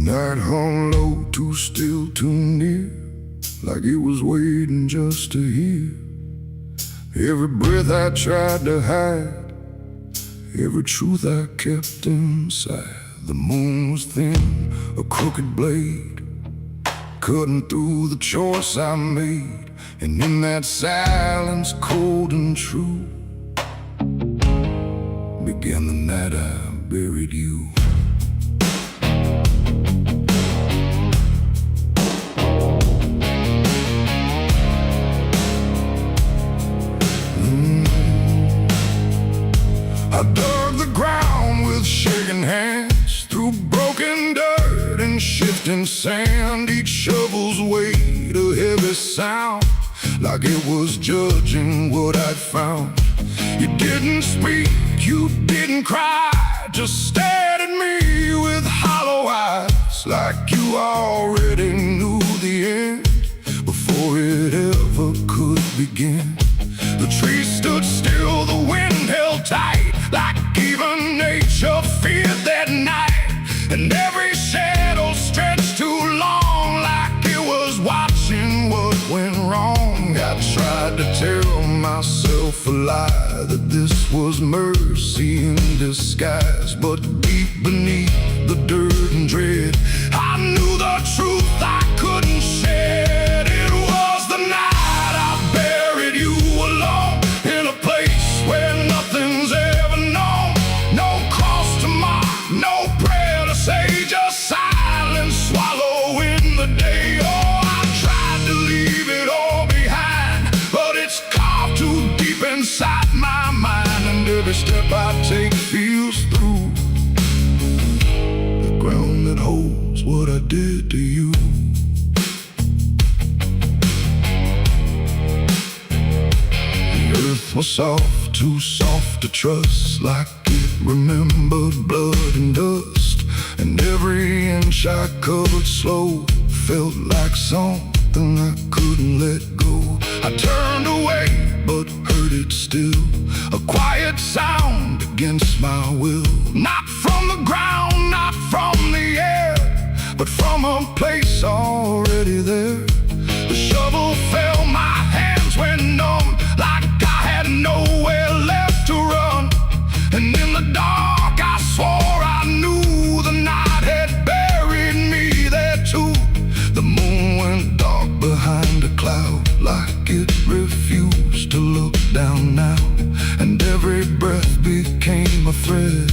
Night hung low, too still, too near, like it was waiting just to hear. Every breath I tried to hide, every truth I kept inside. The moon was thin, a crooked blade, cutting through the choice I made. And in that silence, cold and true, began the night I buried you. I dug the ground with shaking hands, through broken dirt and shifting sand. Each shovel's weight a heavy sound, like it was judging what I'd found. You didn't speak, you didn't cry, just stared at me with hollow eyes, like you already knew the end before it ever could begin. The trees stood still, the wind held tight, like even nature feared that night. And every shadow stretched too long, like it was watching what went wrong. I tried to tell myself a lie, that this was mercy in disguise. But deep beneath the dirt and dread, I knew the truth I couldn't shed. It was the night I buried you alone, in a place where nothing's ever known. No cross to mark, no prayer to say, just silence swallowing the day. Oh, I tried to leave it all behind, but it's carved too deep inside my mind. And every step I take feels through the ground that holds what I did to you. Earth was soft, too soft to trust, like it remembered blood and dust. And every inch I covered slow felt like something I couldn't let go. I turned away, but heard it still, a quiet sound against my will. Not from the ground, not from the air, but from a place already there. The shovel fell, my hands went numb, like I had nowhere left to run. And in the dark I swore I knew the night had buried me there too. The moon went dark behind a cloud, like it refused to look down now. And every breath became a thread,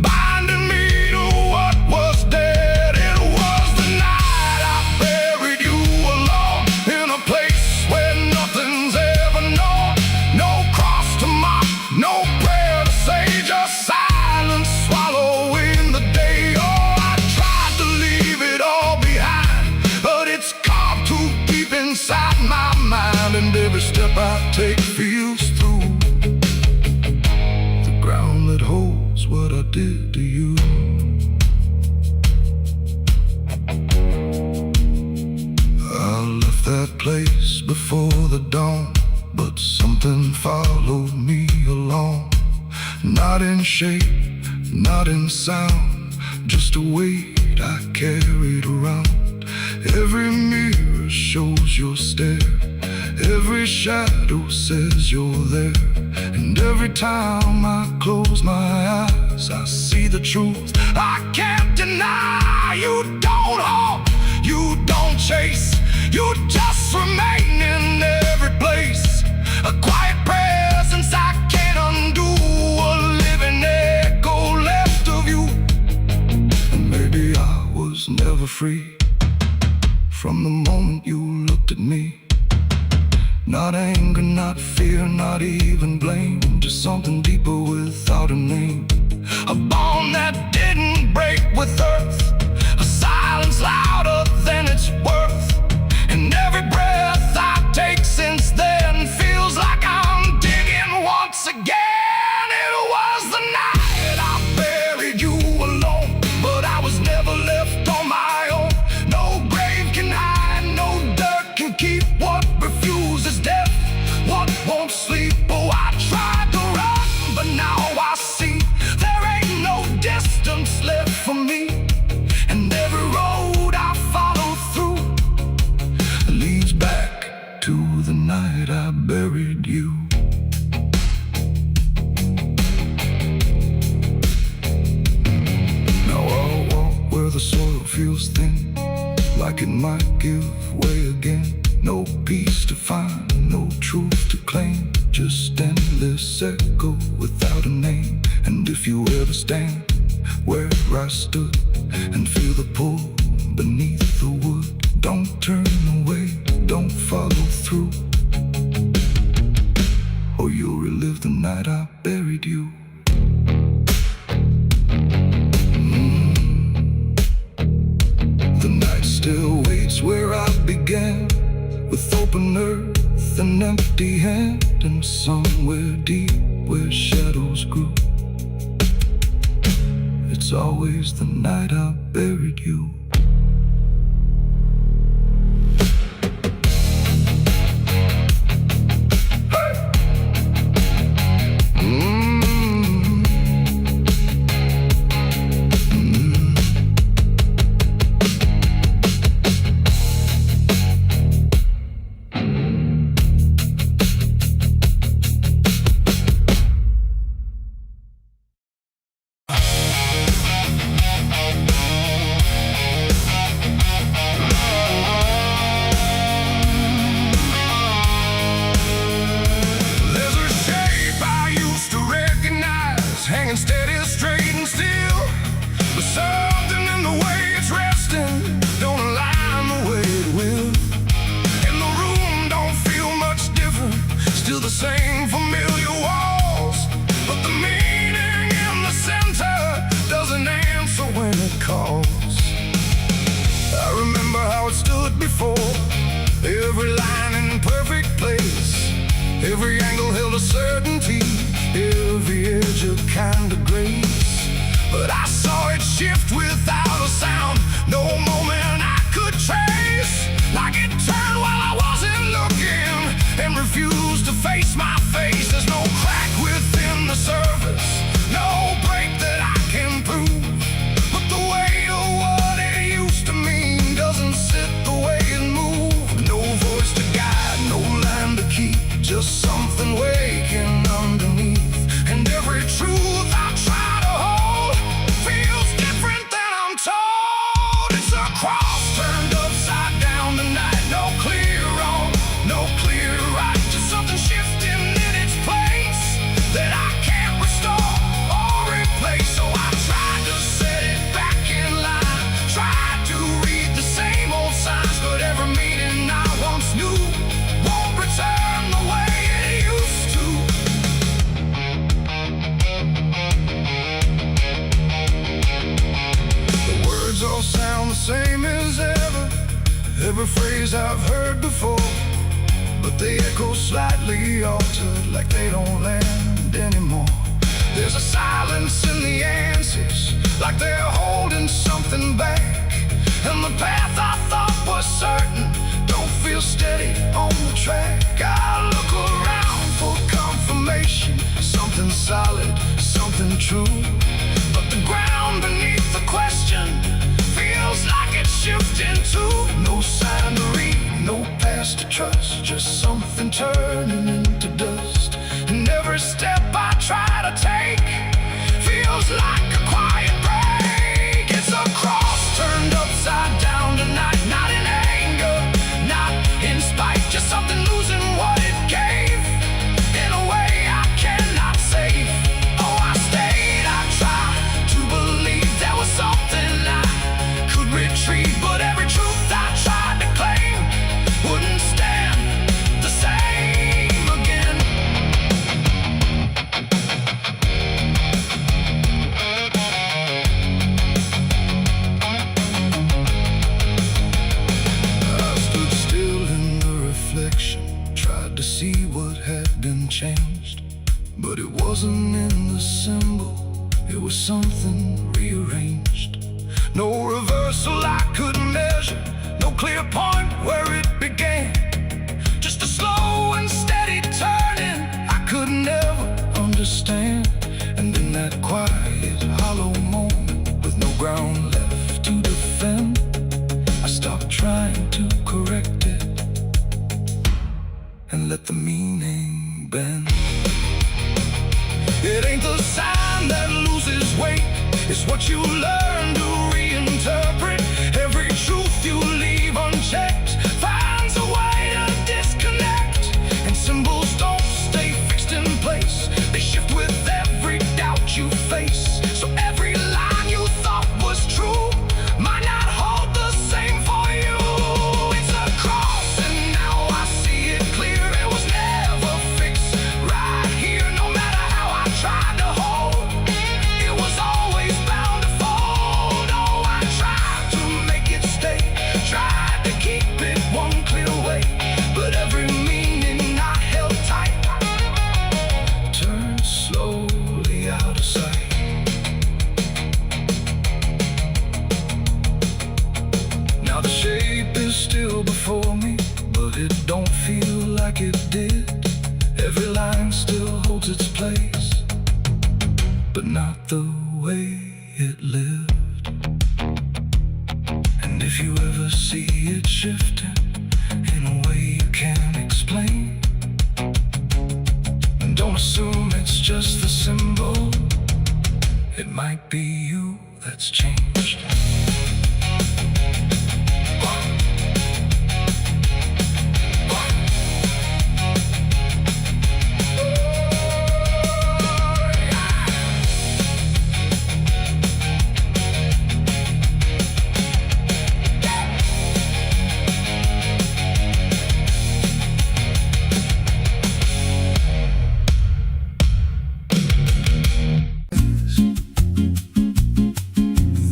binding me to what was dead. It was the night I buried you alone, in a place where nothing's ever known. No cross to mark, no prayer to say, just silence swallowing the day. Oh, I tried to leave it all behind, but it's carved too deep inside my mind. And every step I take feels through the ground that holds what I did to you. I left that place before the dawn, but something followed me along. Not in shape, not in sound, just a weight I carried around. Every mirror shows your stare, every shadow says you're there. And every time I close my eyes, I see the truth I can't deny. You don't hold, you don't chase, you just remain in every place. A quiet presence I can't undo, a living echo left of you. And maybe I was never free from the moment you looked at me. Not anger, not fear, not even blame, just something deeper without a name. A bond that didn't break with earth, a silence louder than its worth. And every breath I take since then feels like I'm digging once again. It was the night I buried you alone, but I was never left on my own. No grave can hide, no dirt can keep what refuses death, what won't sleep. Oh, I tried to run, but now I see there ain't no distance left for me. And every feels thin, like it might give way again. No peace to find, no truth to claim, just endless echo without a name. And if you ever stand where I stood and feel the pull beneath the wood, don't turn away, don't follow through, or you'll relive the night I buried you. The night still waits where I began, with open earth and empty hand, and somewhere deep where shadows grew, it's always the night I buried you. Hanging steady, straight and still, but something in the way it's resting don't align the way it will. And the room don't feel much different, still the same familiar walls, but the meaning in the center doesn't answer when it calls. I remember how it stood before, every line in perfect place, every angle held a certainty, every edge a kind of grace. But I saw it shift without a sound, no moment I could trace. Like it turned while I wasn't looking, and refused to face my face. There's no crack within the surface, no break that I can prove, but the weight of what it used to mean doesn't sit the way it moved. No voice to guide, no line to keep, just something waking underneath. And every truth I try to hold feels different than I'm told. It's a cross turned upside down tonight. No clear wrong, no clear right, just something shifting in its place that I can't restore or replace. So I tried to set it back in line, tried to read the same old signs, but every meaning I once knew won't return the way it used to. All sound the same as ever, every phrase I've heard before, but they echo slightly altered, like they don't land anymore. There's a silence in the answers, like they're holding something back, and the path I thought was certain don't feel steady on the track. I look around for confirmation, something solid, something true, but the ground beneath the question feels like it's shifting too. No sign to read, no past to trust, just something turning into dust. And every step I try to take feels like a quiet break. It's a cross turned upside down tonight, not in anger, not in spite, just something losing what it gave in a way I cannot save. Oh, I stayed, I tried to believe there was something retreat, but every truth I tried to claim wouldn't stand the same again. I stood still in the reflection, tried to see what had been changed, but it wasn't in the symbol, it was something rearranged. No reversal I could measure, no clear point where it began, just a slow and steady turning I could never understand. And in that quiet, hollow moment, with no ground left to defend, I stopped trying to correct it and let the meaning bend. It ain't the sign that loses weight, it's still before me, but it don't feel like it did. Every line still holds its place, but not the way it lived. And if you ever see it shifting in a way you can't explain, then don't assume it's just the symbol. It might be you that's changed.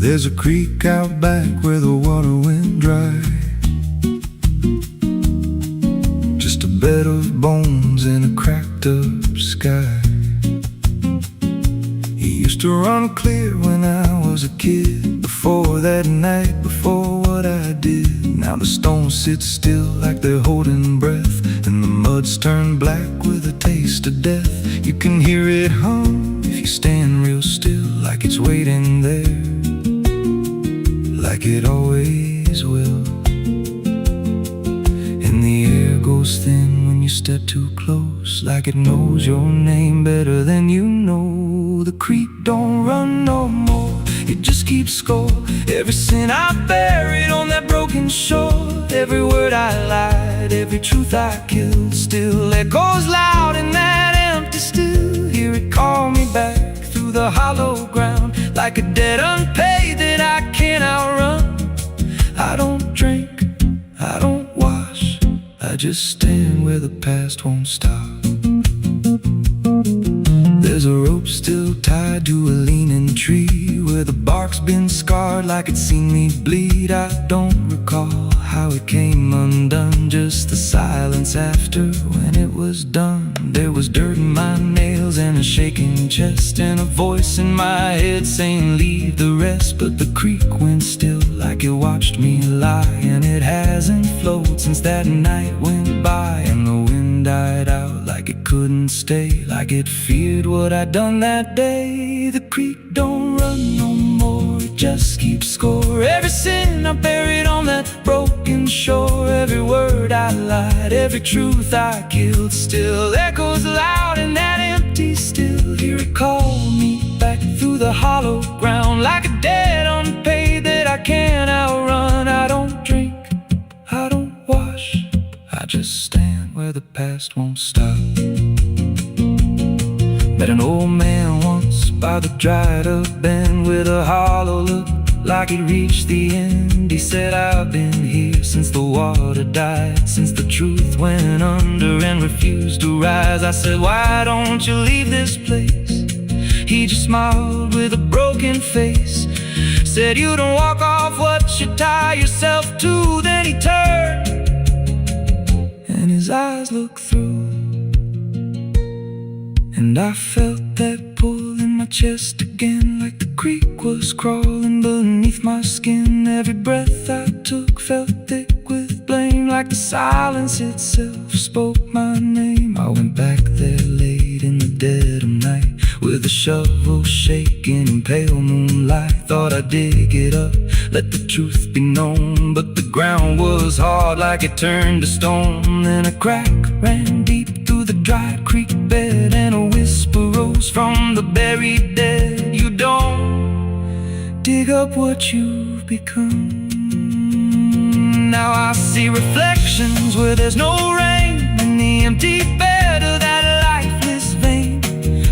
There's a creek out back where the water went dry, just a bed of bones in a cracked up sky. He used to run clear when I was a kid, before that night, before what I did. Now the stones sit still like they're holding breath, and the mud's turned black with a taste of death. You can hear it hum if you stand real still, like it's waiting there, like it always will. And the air goes thin when you step too close, like it knows your name better than you know. The creek don't run no more, it just keeps score. Every sin I buried on that broken shore, every word I lied, every truth I killed, still echoes loud in that empty still. Hear it call me back through the hollow ground, like a debt unpaid that I can't outrun. I don't drink, I don't wash, I just stand where the past won't stop. There's a rope still tied to a leaning tree, where the bark's been scarred like it's seen me bleed. I don't recall how it came undone, just the silence after when it was done. There was dirt in my nails and a shaking chest, and a voice in my head saying leave the rest. But the creek went still like it watched me lie, and it hasn't flowed since that night went by. And the wind died out like it couldn't stay, like it feared what I'd done that day. The creek don't run no more, it just keeps score. Every sin I buried on that broken shore, every word I lied, every truth I killed, still echoes loud in that empty still. Hear it call me back through the hollow ground, like a debt unpaid that I can't outrun. I don't drink, I don't wash, I just stand where the past won't stop. Met an old man once by the dried up bend, with a hollow look like he'd reached the end. He said, I've been here since the water died, since the truth went under and refused to rise. I said, why don't you leave this place? He just smiled with a broken face, said, you don't walk off what you tie yourself to. Then he turned and his eyes looked through, and I felt that pull in my chest again, like the creek was crawling beneath my skin. Every breath I took felt thick with blame, like the silence itself spoke my name. I went back there late in the dead of night, with a shovel shaking in pale moonlight. Thought I'd dig it up, let the truth be known, but the ground was hard like it turned to stone. Then a crack ran deep through the dried creek bed, and a whisper rose from the buried dead. You don't dig up what you've become. Now I see reflections where there's no rain, in the empty bed of that lifeless vein.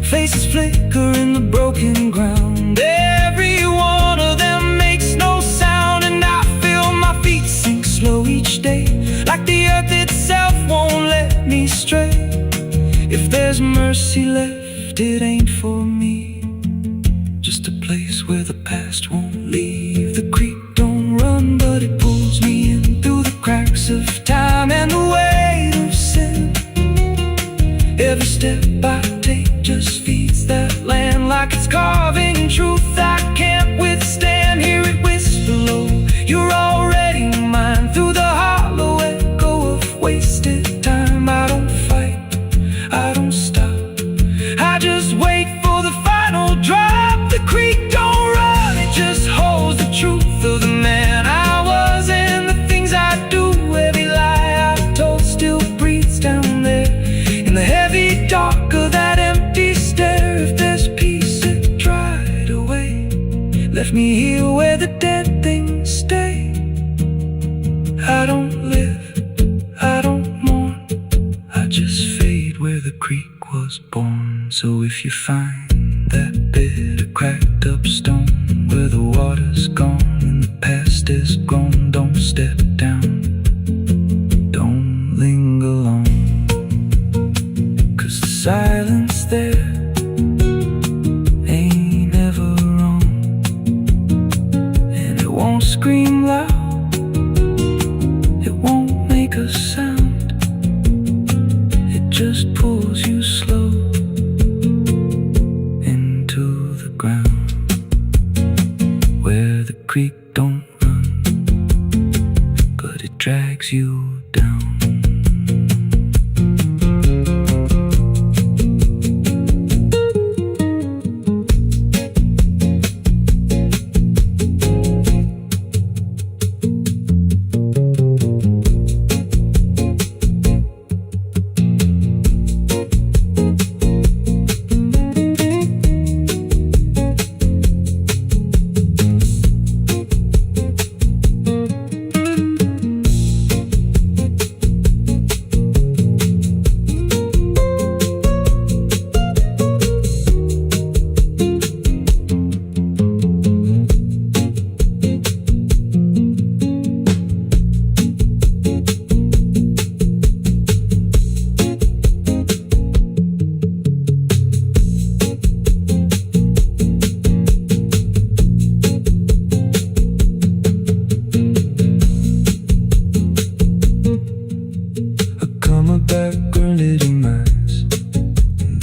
Faces flicker in the broken ground, every one of them makes no sound. And I feel my feet sink slow each day, like the earth itself won't let me stray. If there's mercy left, it ain't for me, just a place where the past won't leave. The creek don't run, but it pulls me in through the cracks of time and the weight of sin. Every step I take just feeds that land, like it's carving truth I can't withstand. Hear it whisper low, you're already mine, through the hollow you find that bit of cracked up stone where the water's gone and the past is grown. Don't step down, don't linger long, 'cause the silence there ain't ever wrong, and it won't scream loud, it won't make a sound, it just pulls you slow into the ground, where the creek don't run, but it drags you down.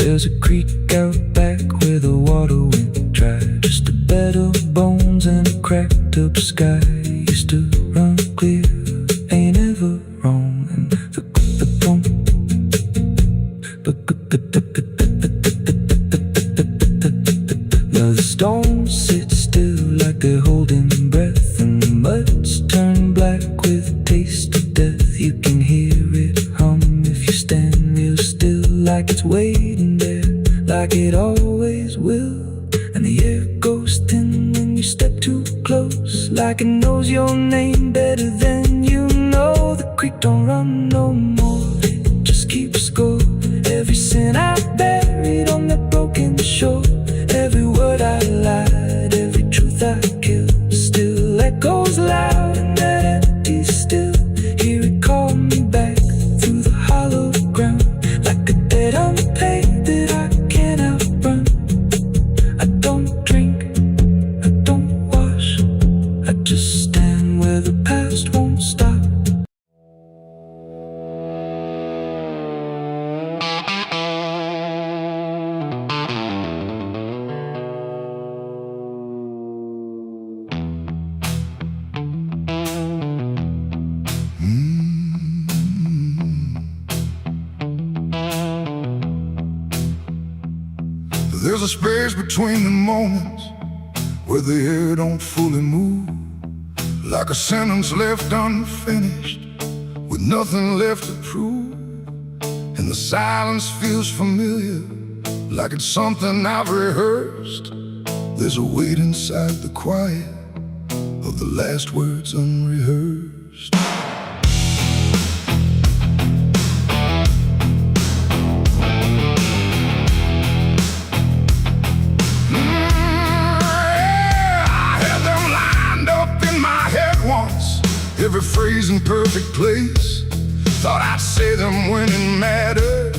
There's a creek out back where the water went dry, just a bed of bones and a cracked up sky. Used to run clear, ain't ever wrong, and now the stones sit still like they're holding breath, and the mud's turned black with a taste of death. You can hear it hum if you stand real still, like it's waiting there, like it always will. And the air goes thin when you step too close, like it knows your name better than you know. The creek don't run no more, it just keeps score. Every sin I buried on that broken shore, every word I lied, every truth I killed, still echoes loud in that empty still. Hear it call me back through the hollow ground, like a debt unpaid that I can't outrun. I don't drink, I don't wash, I just stand where the past won't stop. There's a space between the moments where the air don't fully move, like a sentence left unfinished with nothing left to prove. And the silence feels familiar, like it's something I've rehearsed. There's a weight inside the quiet of the last words unrehearsed. Every phrase in perfect place, thought I'd say them when it mattered,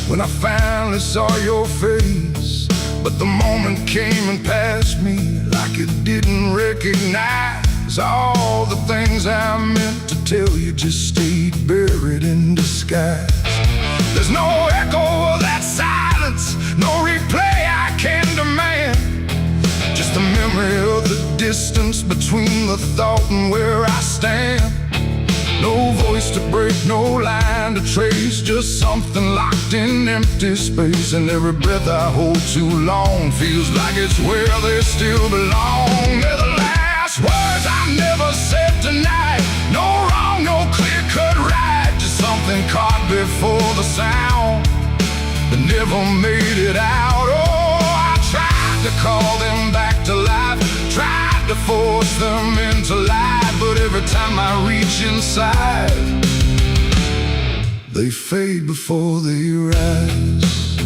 when I finally saw your face. But the moment came and passed me like it didn't recognize all the things I meant to tell you just stayed buried in disguise. There's no echo of that silence, no replay I can demand, just the memory of the distance between the thought and where I stand. No voice to break, no line to trace, just something locked in empty space. And every breath I hold too long feels like it's where they still belong. They're the last words I never said tonight. No wrong, no clear-cut right, just something caught before the sound that never made it out. Oh, I tried to call them back to life, tried to force them into life, but every time I reach inside, they fade before they rise.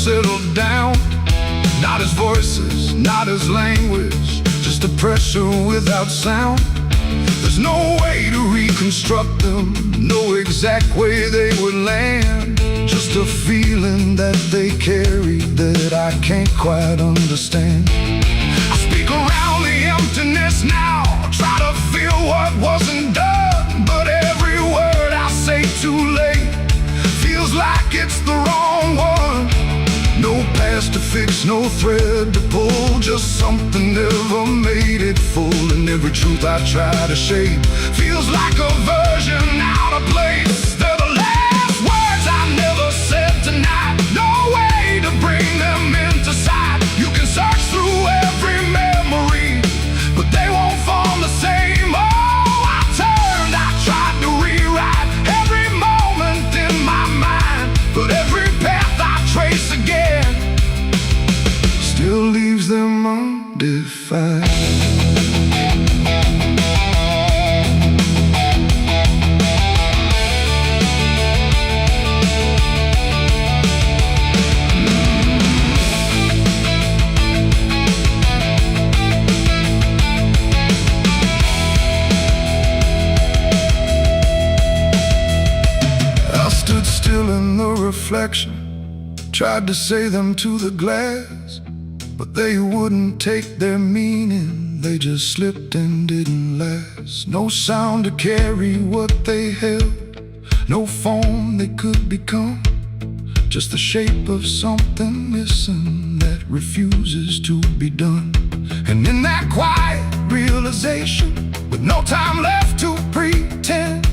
settled down. Not as voices, not as language, just a pressure without sound. There's no way to reconstruct them, no exact way they would land. Just a feeling that they carry that I can't quite understand. I speak around the emptiness now, try to feel what wasn't done, but every word I say too late feels like it's the wrong one. No past to fix, no thread to pull, just something never made it full. And every truth I try to shape feels like a version out of place. They're the last words I never said tonight, no way to bring them into sight. You can search through every memory, but they won't form the same. Oh, I turned, I tried to rewrite every moment in my mind, but every path I trace again still leaves them undefined. I stood still in the reflection, tried to say them to the glass, but they wouldn't take their meaning, they just slipped and didn't last. No sound to carry what they held, no form they could become, just the shape of something missing that refuses to be done. And in that quiet realization, with no time left to pretend,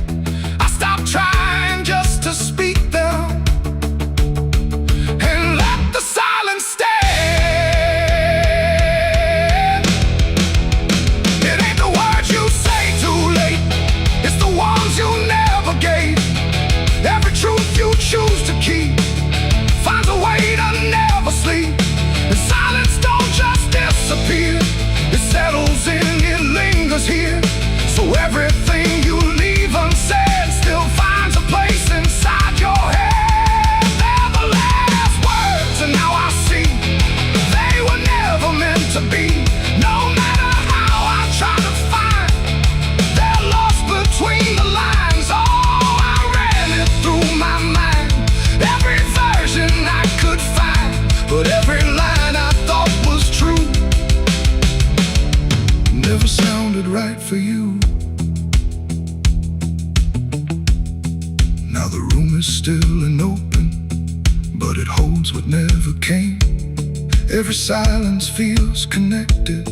I stopped trying just to speak them and let the silence stand. Choose to keep finds a way to never sleep. And silence don't just disappear, it settles in, it lingers here. So everything you leave unsaid still finds a place inside your head. They're the last words, and now I see they were never meant to be. No matter how I try to find, they're lost between the lines. Oh, I ran it through my mind, every version I could find, but every line I thought was true never sounded right for you. Now the room is still and open, but it holds what never came. Every silence feels connected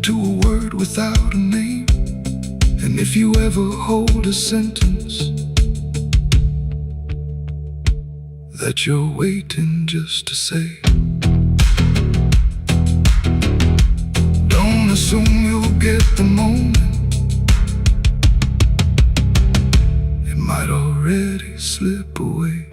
to a word without a name. And if you ever hold a sentence that you're waiting just to say, don't assume you'll get the moment, it might already slip away.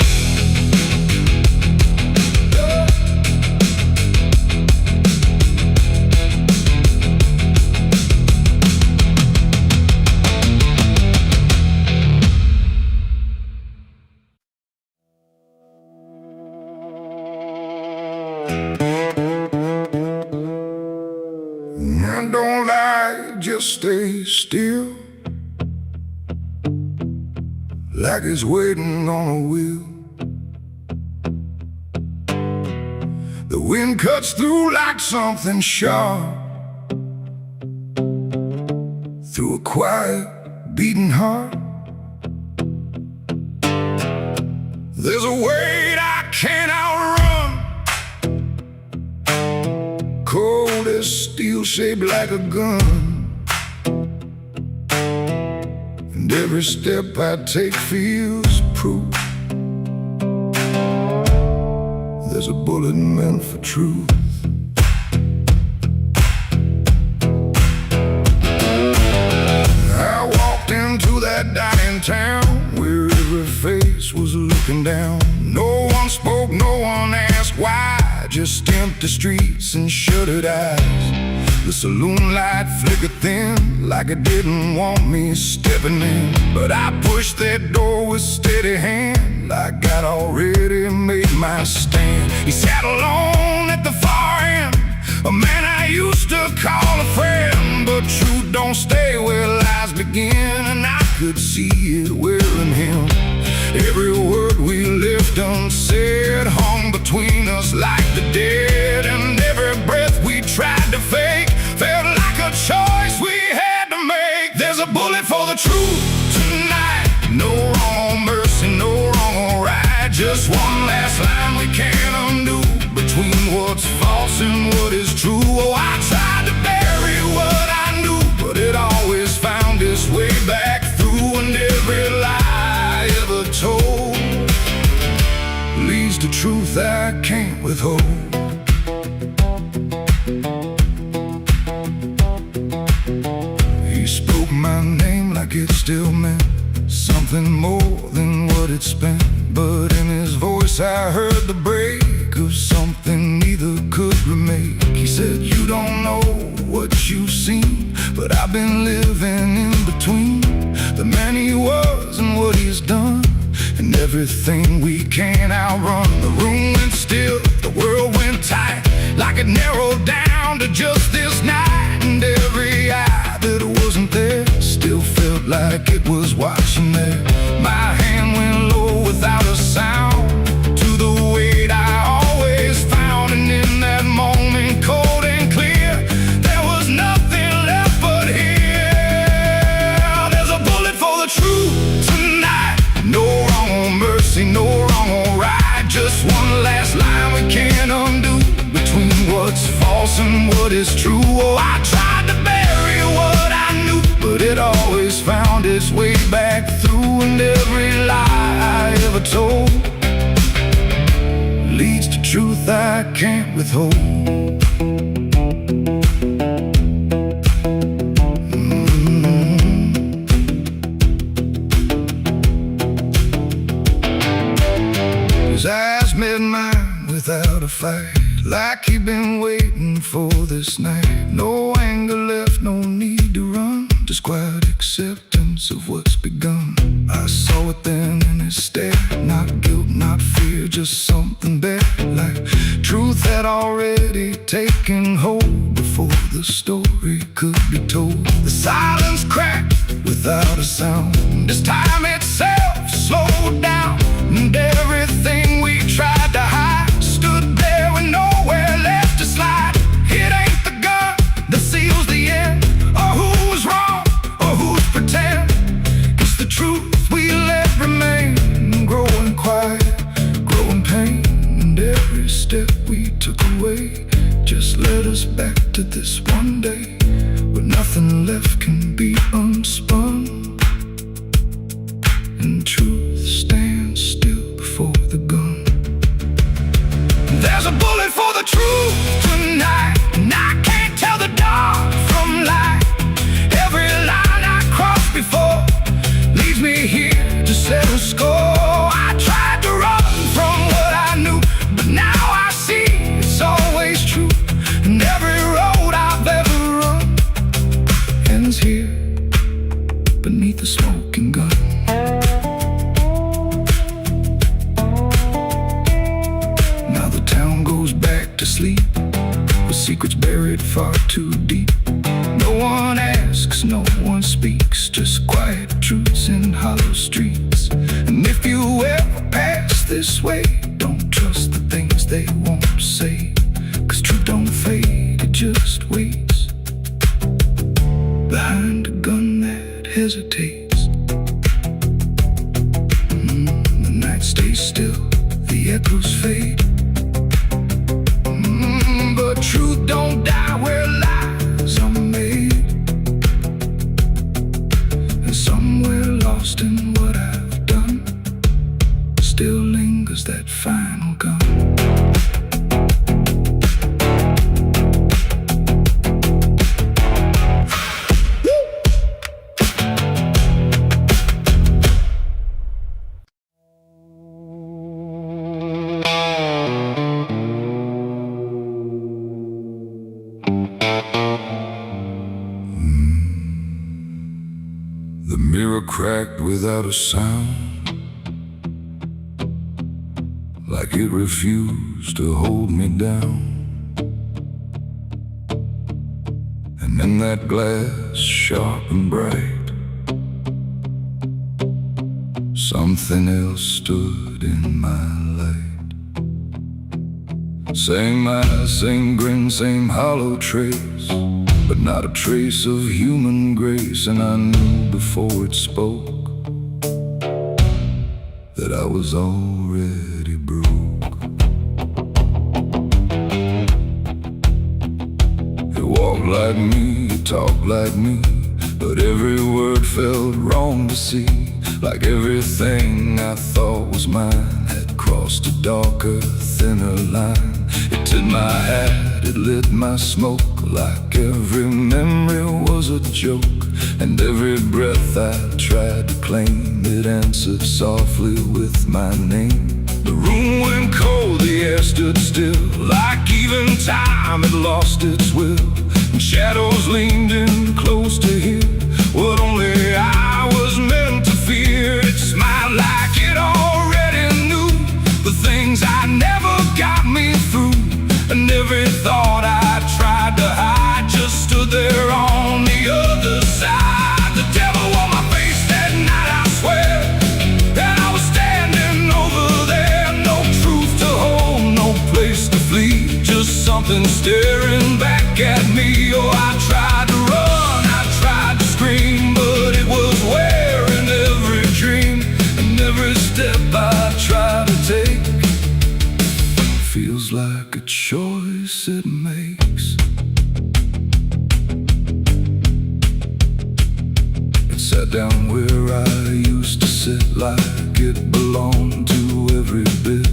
Don't lie, just stay still, like it's waiting on a wheel. The wind cuts through like something sharp, through a quiet, beating heart. There's a weight I can't outrun, cold as steel, shaped like a gun. And every step I take feels proof there's a bullet meant for truth. I walked into that dining town where every face was looking down. No one spoke, no one asked why, just empty streets and shuttered eyes. The saloon light flickered thin, like it didn't want me stepping in. But I pushed that door with steady hand, like I'd already made my stand. He sat alone at the far end, a man I used to call a friend. But truth don't stay where lies begin, and I could see it wearing him. Every word we left unsaid hung between us like the dead, and every breath we tried to fake felt like a choice we had to make. There's a bullet for the truth tonight. No wrong mercy, no wrong or right. Just one last line we can't undo, between what's false and what is true. Oh, I tried to bury what I knew, but it always found its way back through. And every lie ever told leads to truth I can't withhold. He spoke my name like it still meant something more than what it spent. But in his voice I heard the break of something neither could remake. He said, you don't know what you've seen, but I've been living in between the man he was and what he's done, and everything we can't outrun. The room went still, the world went tight, like it narrowed down to just this night. And every eye that wasn't there still felt like it was watching there. My hand went low without a sound to the weight I always found. And in that moment, cold and clear, there was nothing left but here. There's a bullet for the truth tonight. No wrong or mercy, no wrong or right. Just one last line we can't undo, between what's false and what is true. Oh, I tried to bury what I knew, but it always found its way back through. And every lie I ever told leads to truth I can't withhold. His eyes met mine without a fight, like he'd been waiting for this night. No anger left, no need to run, just quiet acceptance of what's begun. I saw it then in his stare, not guilt, not fear, just something better, like truth had already taken hold before the story could be told. The silence cracked without a sound, this time itself slowed down, and everything we tried to hide stood there with nowhere left to slide. It ain't the gun that seals the end, or who's wrong, or who's pretend. It's the truth we let remain, growing quiet, growing pain. And every step we took away just led us back to this one day, where nothing left can be unspun, and truth stands still before the gun. There's a bullet for the truth tonight, and I can't tell the dark from light. Every line I crossed before leads me here to settle score. I tried to run from what I knew, but now I see it's always true. And every road I've ever run ends here beneath the smoking gun. Now the town goes back to sleep, with secrets buried far too deep. No one asks, no one speaks, just quiet truths in hollow streets. And if you ever pass this way, don't trust the things they won't say, 'cause truth don't fade, it just waits behind a gun that hesitates. The night stays still, the echoes fade, but truth don't die where lies are made. And somewhere lost in what I've done still lingers that final gun. cracked without a sound, like it refused to hold me down. And in that glass, sharp and bright, something else stood in my light. Same eyes, same grin, same hollow trace, but not a trace of human grace. And I knew before it spoke that I was already broke. It walked like me, it talked like me, but every word felt wrong to see. Like everything I thought was mine had crossed a darker, thinner line. It did my hat, it lit my smoke, like every memory was a joke. And every breath I tried to claim, it answered softly with my name. The room went cold, the air stood still, like even time had lost its will. And shadows leaned in close to hear what only I was meant to fear. It smiled like it already knew the things I never got me through. And every thought I tried to hide just stood there on the other side. The devil on my face that night, I swear, and I was standing over there. No truth to hold, no place to flee, just something staring back at me. Oh, I tried to run, I tried to scream, but it was wearing every dream. And every step I tried to take feels like a choice it makes. It sat down where I used to sit, like it belonged to every bit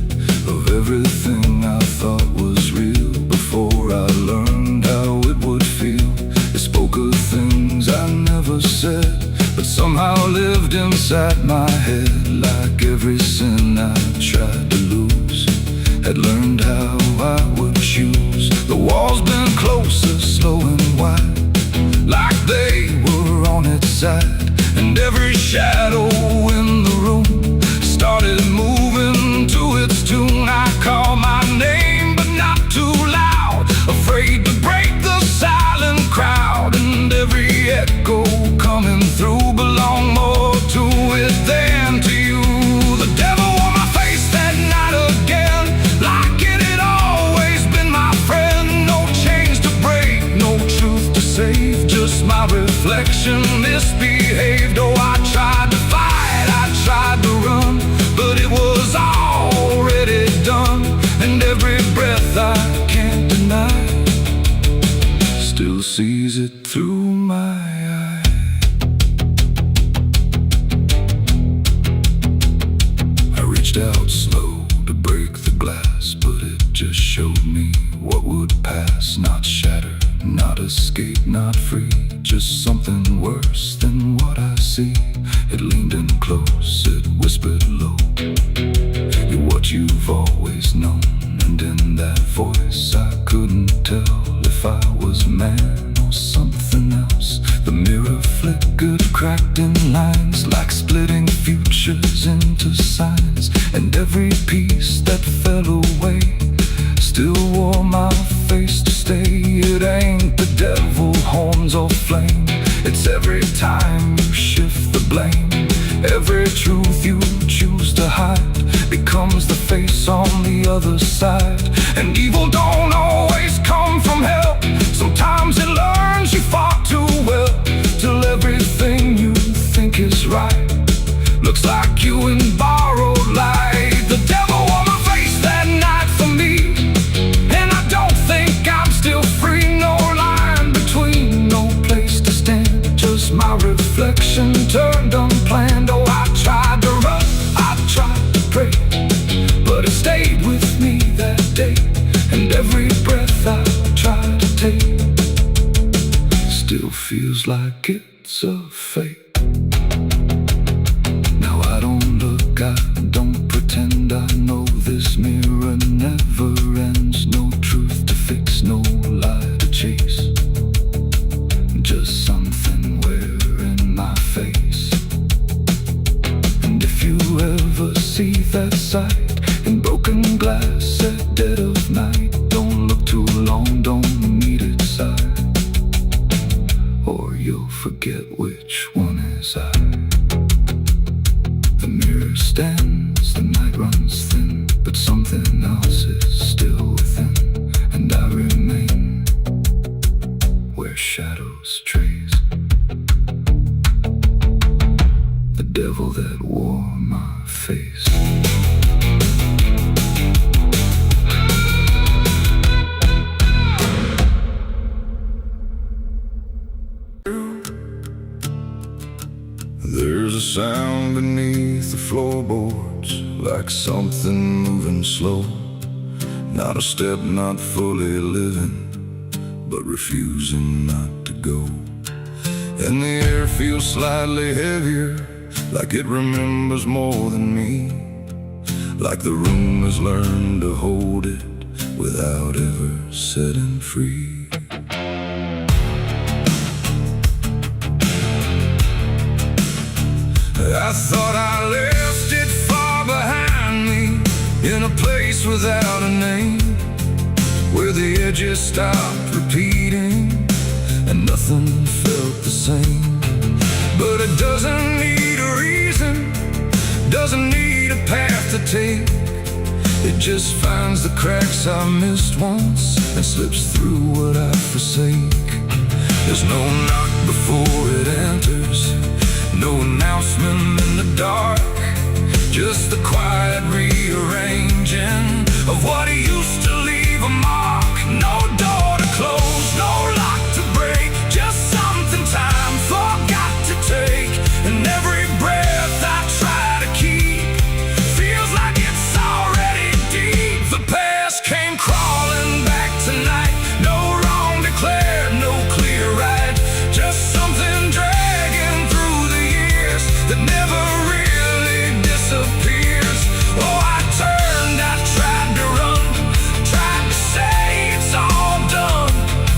of everything I thought was real. Before I learned how it would feel, it spoke of things I never said, but somehow lived inside my head. Like every sin I tried to lose, had learned how I would choose. The walls bent closer, slow and wide, like they were on its side. And every shadow in the room started moving to its tune. I called my name, but not too loud, afraid to break the silent crowd. And every echo coming through belonged more to it than to you. The devil on my face that night again, like it had always been my friend. No chains to break, no truth to save, just my reflection misbehaved. Oh, I tried to fight, I tried to run, but it was already done. And every breath I can't deny still sees it through my eye. I reached out slow to break the glass, but it just showed me what would pass. Not shatter, not escape, not free, just something worse than what I see. It leaned in close, it whispered low, you're what you've always known. And in that voice I couldn't tell if I was man or something else. The mirror flickered, cracked in lines, like splitting futures into signs. And every piece that fell away still wore my face to stay. It ain't the devil, horns or flame, it's every time you shift the blame. Every truth you choose to hide becomes the face on the other side. And evil don't always come from hell, sometimes it learns you fought too well, till everything you think is right looks like you in borrowed light. The devil on my face that night for me, and I don't think I'm still free. No line between, no place to stand, just my reflection turned unplanned. Oh, I tried to run, I tried to pray, but it stayed with me that day. And every breath I try to take still feels like it's a fake. Now I don't look, I don't pretend, I know this mirror never ends. No truth to fix, no lie to chase, just something wearing my face. see that sight in broken glass at dead of night. Don't look too long, don't meet its side, or you'll forget which one is I. The mirror stands, the night runs thin, but something else is still within, and I remain where shadows trace the devil that wore my face. There's a sound beneath the floorboards, like something moving slow. Not a step, not fully living, but refusing not to go. And the air feels slightly heavier, like it remembers more than me, like the room has learned to hold it without ever setting free. I thought I left it far behind me, in a place without a name, where the edges stopped repeating and nothing felt the same. But it doesn't need a reason, doesn't need a path to take. It just finds the cracks I missed once and slips through what I forsake. There's no knock before it enters, no announcement in the dark, just the quiet rearranging of what used to leave a mark. No door to close, no lock to break, just something time forgot to take. And every breath I try to keep feels like it's already deep. The past came crawling back tonight, no wrong declared, no clear right, just something dragging through the years that never really disappears. Oh, I turned, I tried to run, tried to say it's all done,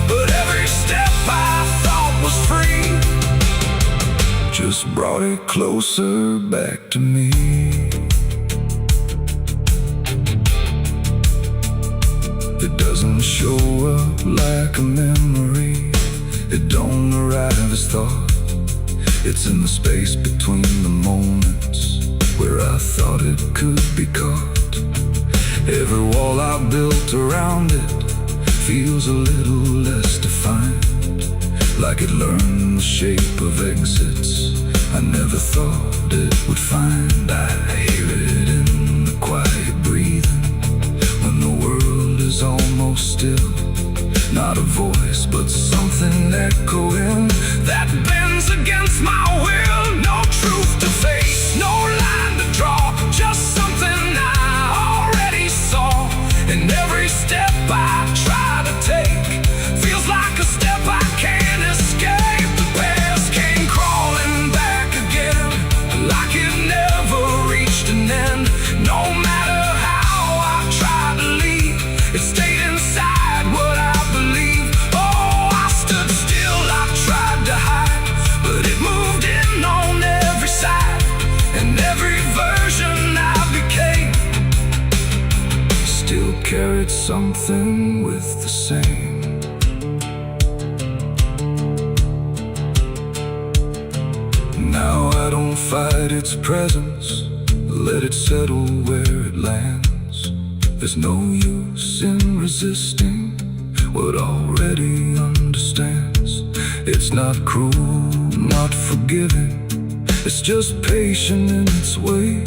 but every step I thought was free just brought it closer back to me. It doesn't show up like a memory, it don't arrive as thought. It's in the space between the moments where I thought it could be caught. Every wall I built around it feels a little less defined, like it learned the shape of exits I never thought it would find. I hear it in the quiet breathing when the world is almost still. Not a voice, but something echoing that bends against my will. No truth to face, no line to draw, just something I already saw. And every step I try to take feels like a step I can't escape. The past came crawling back again, like it never reached an end. No matter how I tried to leave, it stayed inside what I believe. Oh, I stood still, I tried to hide, but it moved in on every side. And every version I became still carried something with the same. Now I don't fight its presence, let it settle where it lands. There's no use in resisting what already understands. It's not cruel, not forgiving, it's just patient in its way,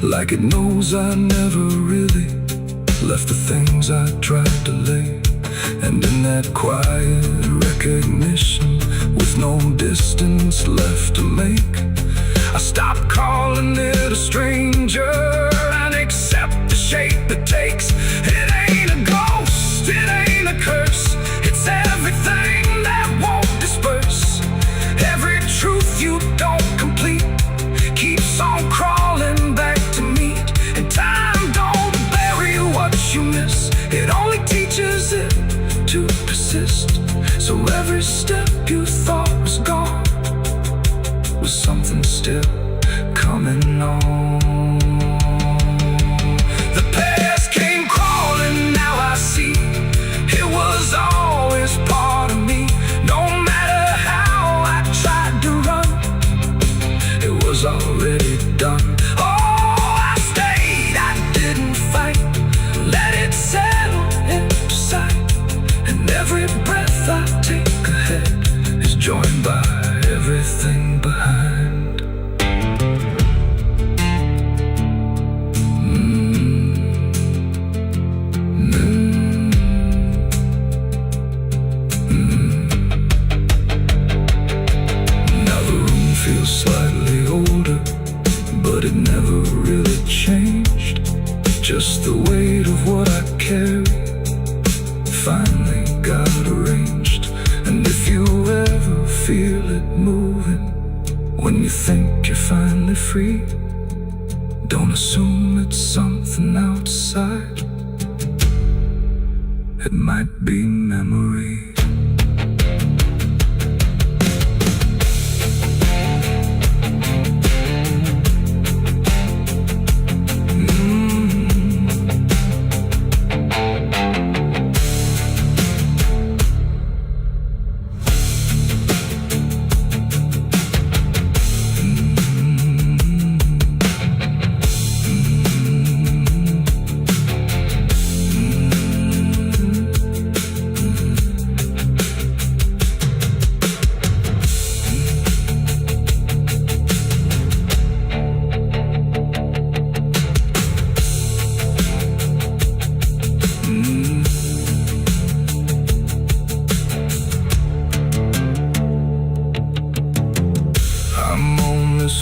like it knows I never really left the things I tried to lay. And in that quiet recognition, with no distance left to make, I stopped calling it a stranger and accept the shape it takes. It ain't a ghost, it ain't a curse, it's everything that won't disperse. Every truth you don't complete keeps on crawling back to meet. And time don't bury what you miss, it only teaches it to persist. So every step you thought was gone was something still coming on. was already done. Oh, I stayed, I didn't fight. Let it settle into sight. And every breath I take ahead is joined by everything behind. Feels slightly older, but it never really changed. Just the weight of what I carry finally got arranged. And if you ever feel it moving, when you think you're finally free, don't assume it's something outside. It might be memory.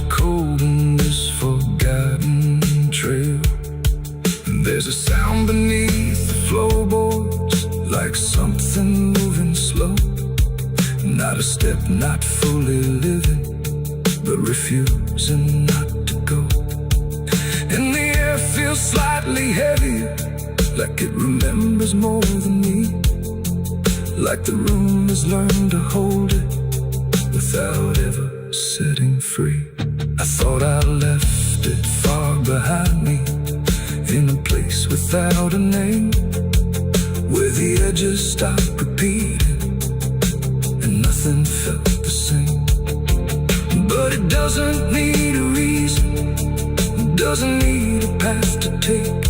Cold in this forgotten trail. There's a sound beneath the floorboards, like something moving slow. Not a step, not fully living, but refusing not to go. And the air feels slightly heavier, like it remembers more than me. Like the room has learned to hold it without ever setting free. I thought I left it far behind me, in a place without a name, where the edges stopped repeating and nothing felt the same. But it doesn't need a reason, it doesn't need a path to take.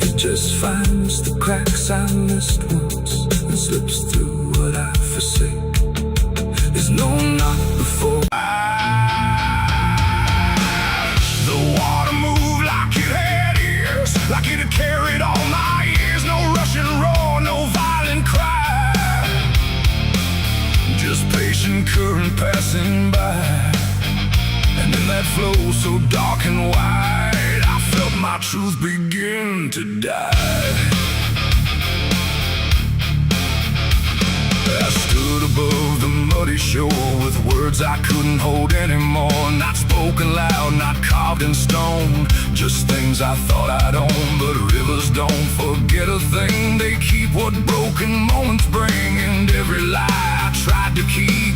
It just finds the cracks I missed once and slips through what I forsake. There's no knock before like it had carried all my years. No rushing roar, no violent cry, just patient current passing by. And in that flow so dark and wide, I felt my truth begin to die. I stood above the muddy shore with words I couldn't hold anymore. Not spoken loud, not carved in stone, just things I thought I'd own. But rivers don't forget a thing, they keep what broken moments bring. And every lie I tried to keep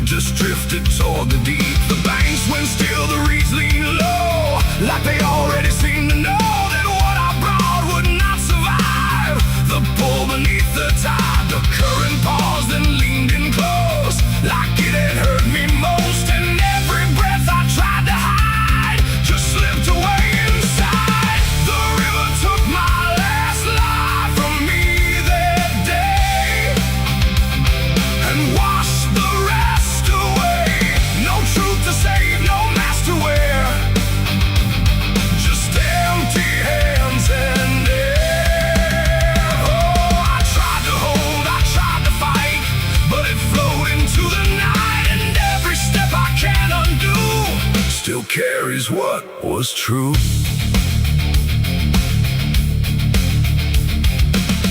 just drifted toward the deep. The banks went still, the reeds leaned low, like they already seemed to know that what I brought would not survive the pull beneath the tide. The current paused and leaned in close, like it had hurt me most. And every breath I tried to hide just slipped away inside. The river took my last life from me that day and washed the rest away. No truth to save, no mask to wear, just empty hands and air. Oh, I tried to hold, I tried to fight, but it flowed into the night. And every step I can't undo still carries what was true.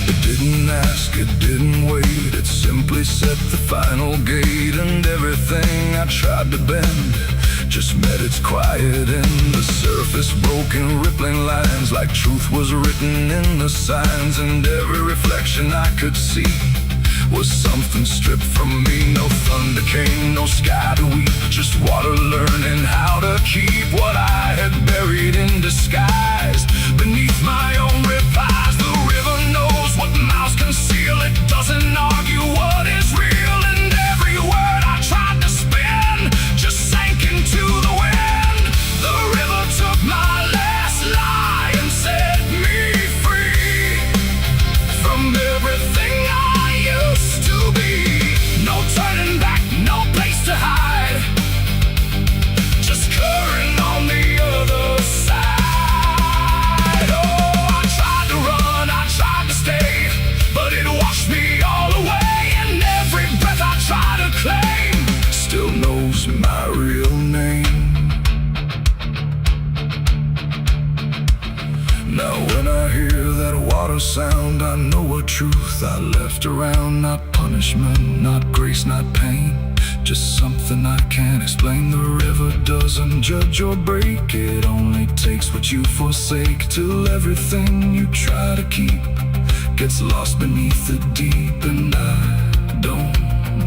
It didn't ask, it didn't wait, it simply set the final gate. And everything I tried to bend just met its quiet end. The surface broken, rippling lines, like truth was written in the signs. And every reflection I could see was something stripped from me. No thunder came, no sky to weep, just water learning how to keep what I had buried in disguise beneath my own reprise. The river knows what mouths conceal, it doesn't argue what is real. And every word I tried to spin just sank into the wind. a sound, I know a truth I left around. Not punishment, not grace, not pain, just something I can't explain. The river doesn't judge or break, it only takes what you forsake, till everything you try to keep gets lost beneath the deep. And I don't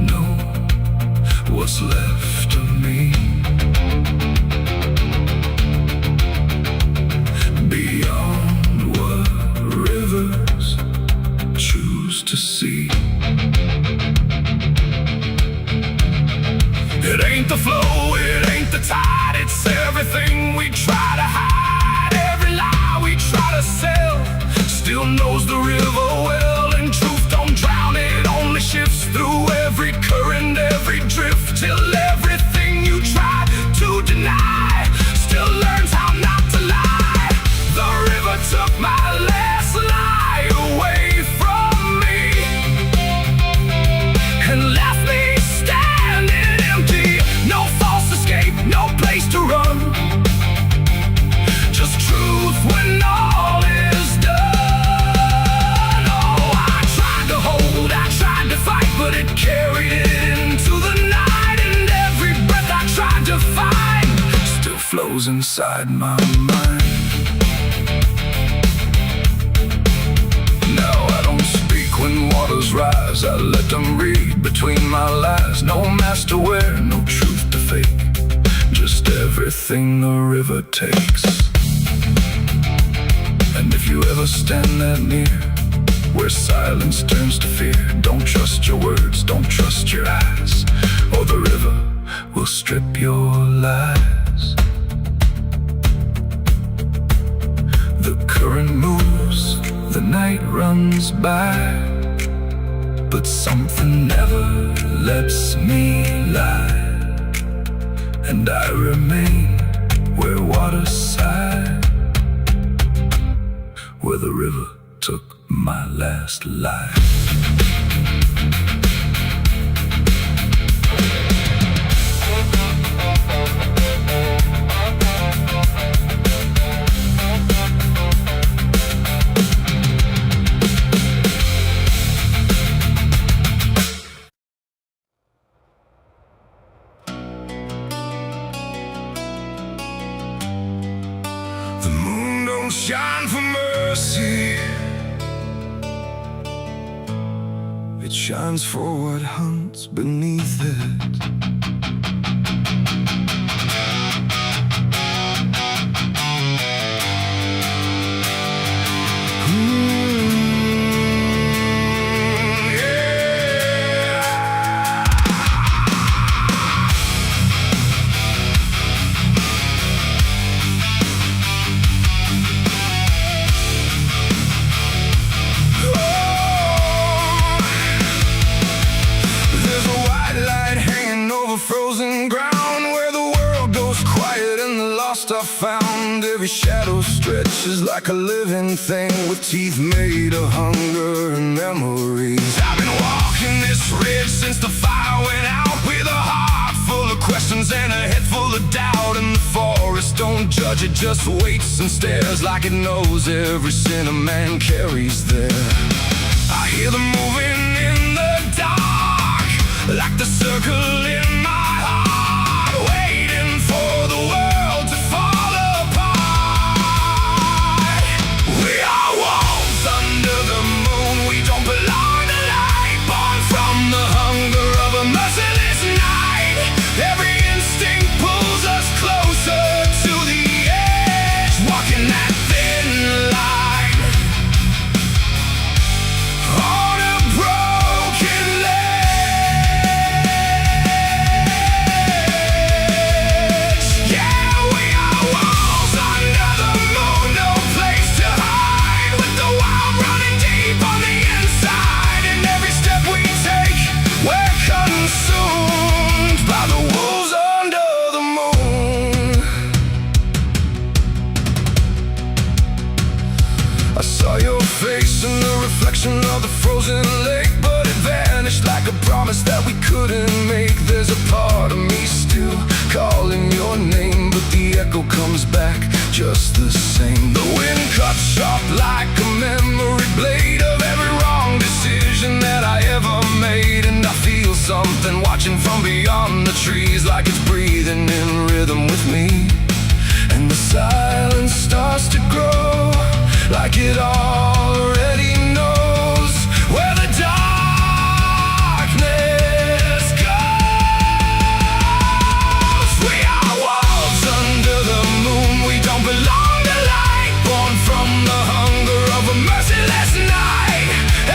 know what's left of me beyond what rivers choose to see. It ain't the flow, it ain't the tide, it's everything we try to hide. Every lie we try to sell still knows the river well, and truth don't drown, it only shifts through every current, every drift, till everything you try to deny still learns how not to lie. The river took my last lie away from me and left me standing empty. No false escape, no place to run, just truth when all is done. Oh, I tried to hold, I tried to fight, but it carried it into the night. And every breath I tried to find still flows inside my mind. Now I don't speak when waters rise, I let them read between my lies. No mask to wear, no truth to fake, just everything the river takes. And if you ever stand that near, where silence turns to fear, don't trust your words, don't trust your eyes, or the river will strip your lies. The current moves, the night runs by, but something never lets me lie. And I remain where water sighed, where the river took my last life. The moon don't shine for mercy, it shines for what hunts beneath it. Frozen ground where the world goes quiet and the lost are found. Every shadow stretches like a living thing with teeth made of hunger and memories. I've been walking this ridge since the fire went out, with a heart full of questions and a head full of doubt. And the forest don't judge, it just waits and stares like it knows every sin a man carries there. I hear them moving in the dark, like the circle in my heart, waiting for the world to fall apart. We are wolves under the moon, we don't belong to light, born from the hunger of a merciless night. Every instinct pulls us closer to the edge, walking that thin line on a broken ledge. Yeah, we are wolves under the moon, no place to hide, with the wild running deep on the inside. And every step we take, we're consumed by the wolves under the moon. I saw your face in the reflection of the frozen lake, but it vanished like a promise that we couldn't make. There's a part of me still calling your name, but the echo comes back just the same. The wind cuts sharp like a memory blade of every wrong decision that I ever made. And I feel something watching from beyond the trees, like it's breathing in rhythm with me. And the silence starts to grow, like it already knows where the darkness goes. We are wolves under the moon. We don't belong to light, born from the hunger of a merciless night.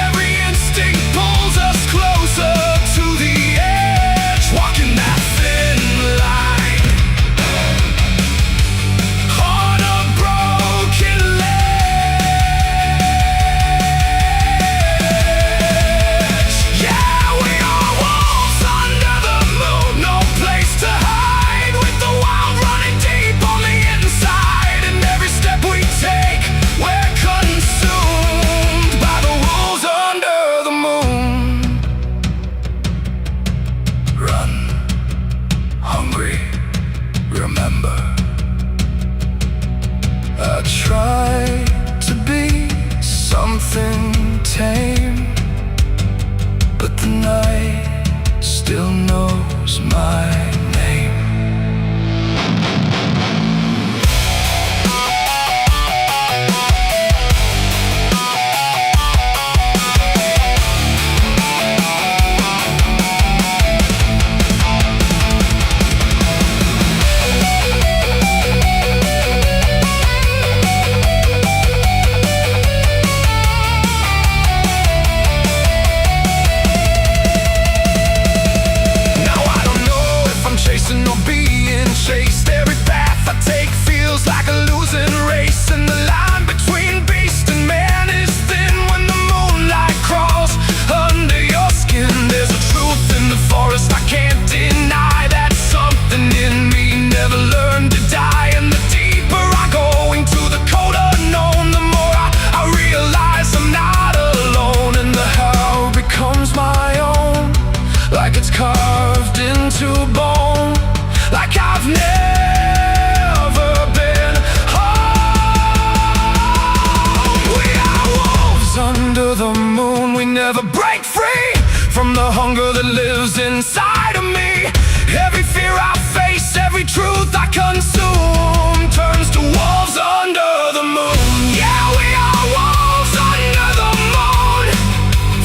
Every instinct pulls us closer to the edge, walking that thin line. On a broken ledge. Yeah, we are wolves under the moon. No place to hide, with the wild running deep on the inside. And every step we take, we're consumed by the wolves under the moon. Run, hungry, remember. I try to be something tame, but the night still knows my name. Now I don't know if I'm chasing or being chased. Every path I take feels like a losing race. And the line between beast and man is thin when the moonlight crawls under your skin. There's a truth in the forest I can't deny, that something in me never learned to die. And the deeper I go into the cold unknown, the more I realize I'm not alone. And the how becomes my own, like it's carved into bone, like I've never been home. We are wolves under the moon. We never break free from the hunger that lives inside of me. Every fear I face, every truth I consume, turns to wolves under the moon. Yeah, we are wolves under the moon.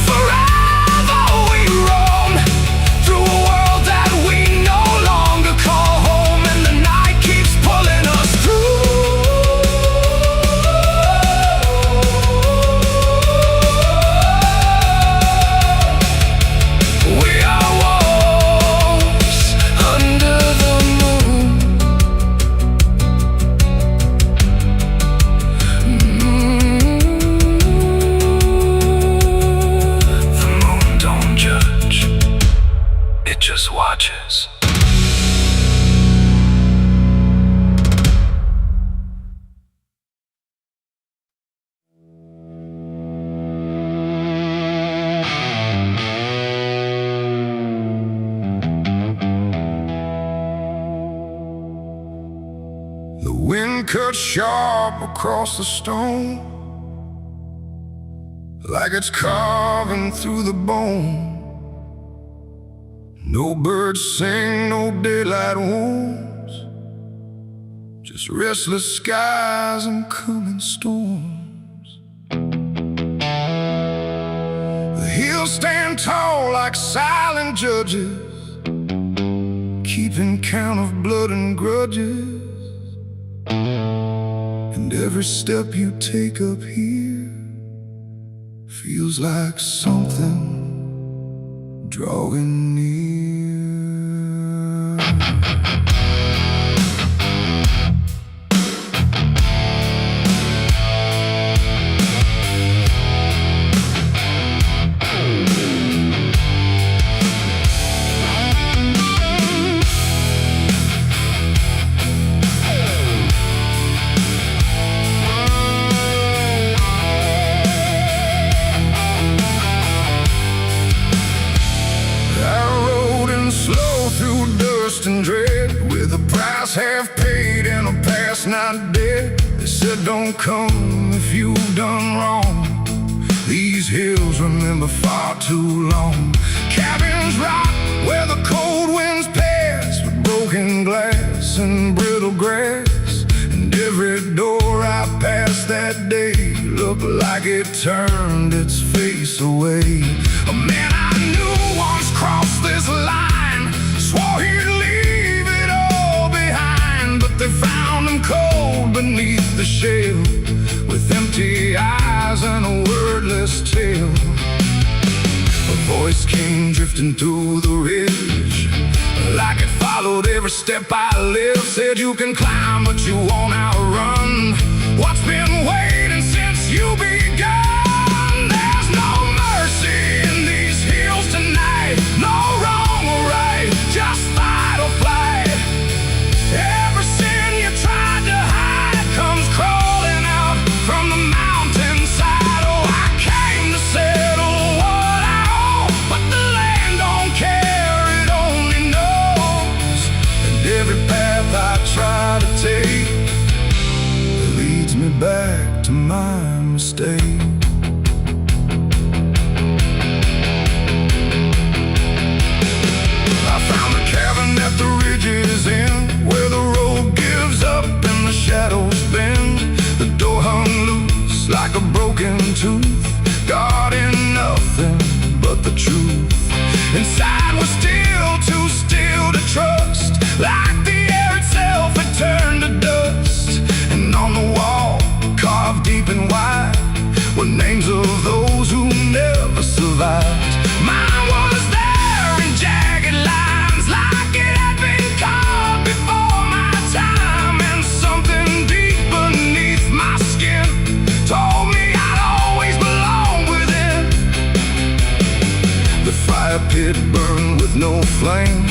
Forever we roam through a world that we no longer call home. And the night keeps pulling us through. We are wolves under the moon. The moon don't judge, it just watches. The wind cuts sharp across the stone, like it's carving through the bone. No birds sing, no daylight wounds, just restless skies and coming storms. The hills stand tall like silent judges, keeping count of blood and grudges. And every step you take up here feels like something drawing near. I rode not dead. They said don't come if you've done wrong. These hills remember far too long. Cabins rock where the cold winds pass, with broken glass and brittle grass. And every door I passed that day looked like it turned its face away. A man I knew once crossed this line, swore he'd leave it all behind, but they found him cold beneath the shell, with empty eyes and a wordless tale. A voice came drifting through the ridge, like it followed every step I lived. Said you can climb but you won't outrun what's been waiting since you begun. There's no mercy in these hills tonight, no wrong or right, just fight or flight. Every sin you tried to hide comes crawling out from the mountainside. Oh, I came to settle what I owe, but the land don't care, it only knows. And every path I try to take leads me back to my mistake. I found a cabin at the ridge's end, where the road gives up and the shadows bend. The door hung loose like a broken tooth, guarding nothing but the truth. Inside was still too still to trust, like the air itself had turned to dust. And on the wall, carved deep and wide, were names of those who never survived. Mine was there in jagged lines, like it had been carved before my time. And something deep beneath my skin told me I'd always belong within. The fire pit burned with no flame,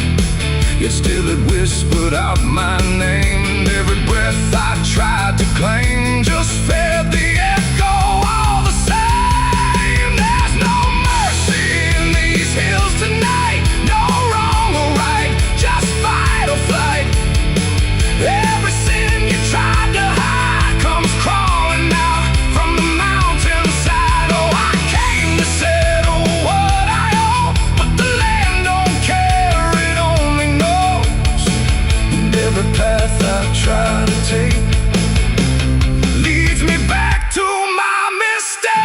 yet still it whispered out my name. And every breath I tried to claim just fed the echo all the same. There's no mercy in these hills tonight, no wrong or right, just fight or flight. Every sin you tried to hide comes crawling out from the mountainside. Oh, I came to settle what I owe, but the land don't care, it only knows. And every path I try to take leads me back to my mistake.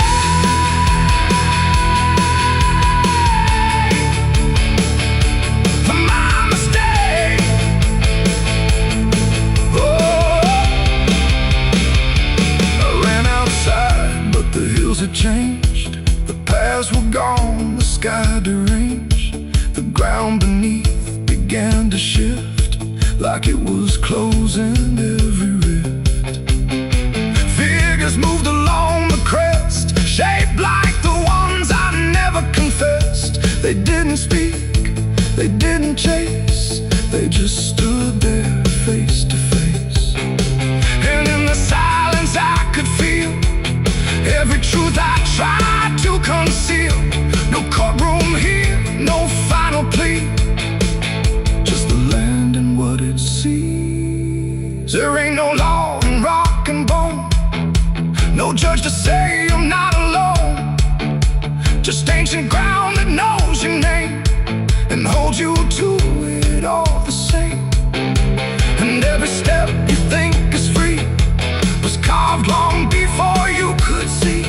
My mistake. Oh, I ran outside, but the hills had changed. The paths were gone, the sky deranged. The ground beneath began to shift, like it was closing every rift. Figures moved along the crest, shaped like the ones I never confessed. They didn't speak, they didn't chase, they just stood there face to face. And in the silence I could feel every truth I tried to conceal. No courtroom here, no final plea, just the land and what it sees. There ain't no law in rock and bone, no judge to say I'm not alone, just ancient ground that knows your name and holds you to it all the same. And every step you think is free was carved long before you could see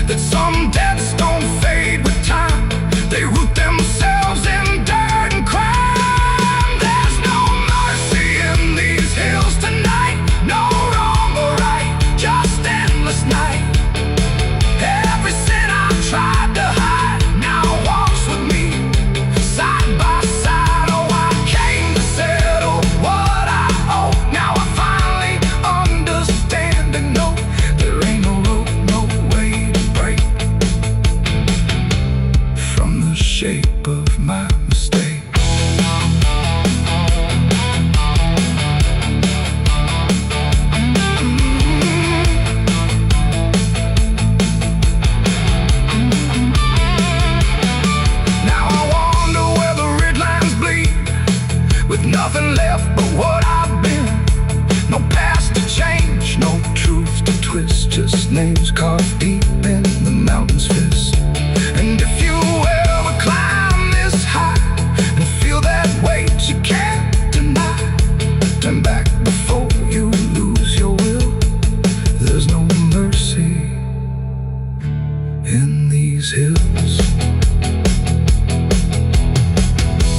that some debts don't fade with time, they root themselves in dirt and crime. There's no mercy in these hills tonight, no wrong or right, just endless night. Every sin I tried to hide now walks with me, side by side. names carved deep in the mountain's fist. And if you ever climb this high and feel that weight you can't deny, turn back before you lose your will. There's no mercy in these hills.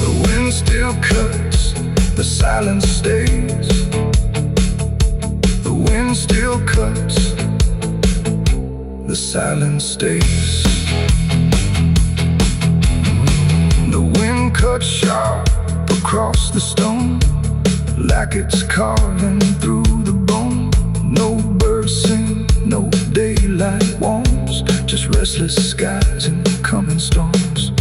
The wind still cuts, the silence stays. The wind still cuts, the silence stays. The wind cuts sharp across the stone, like it's carving through the bone. No birds sing, no daylight warms, just restless skies and coming storms.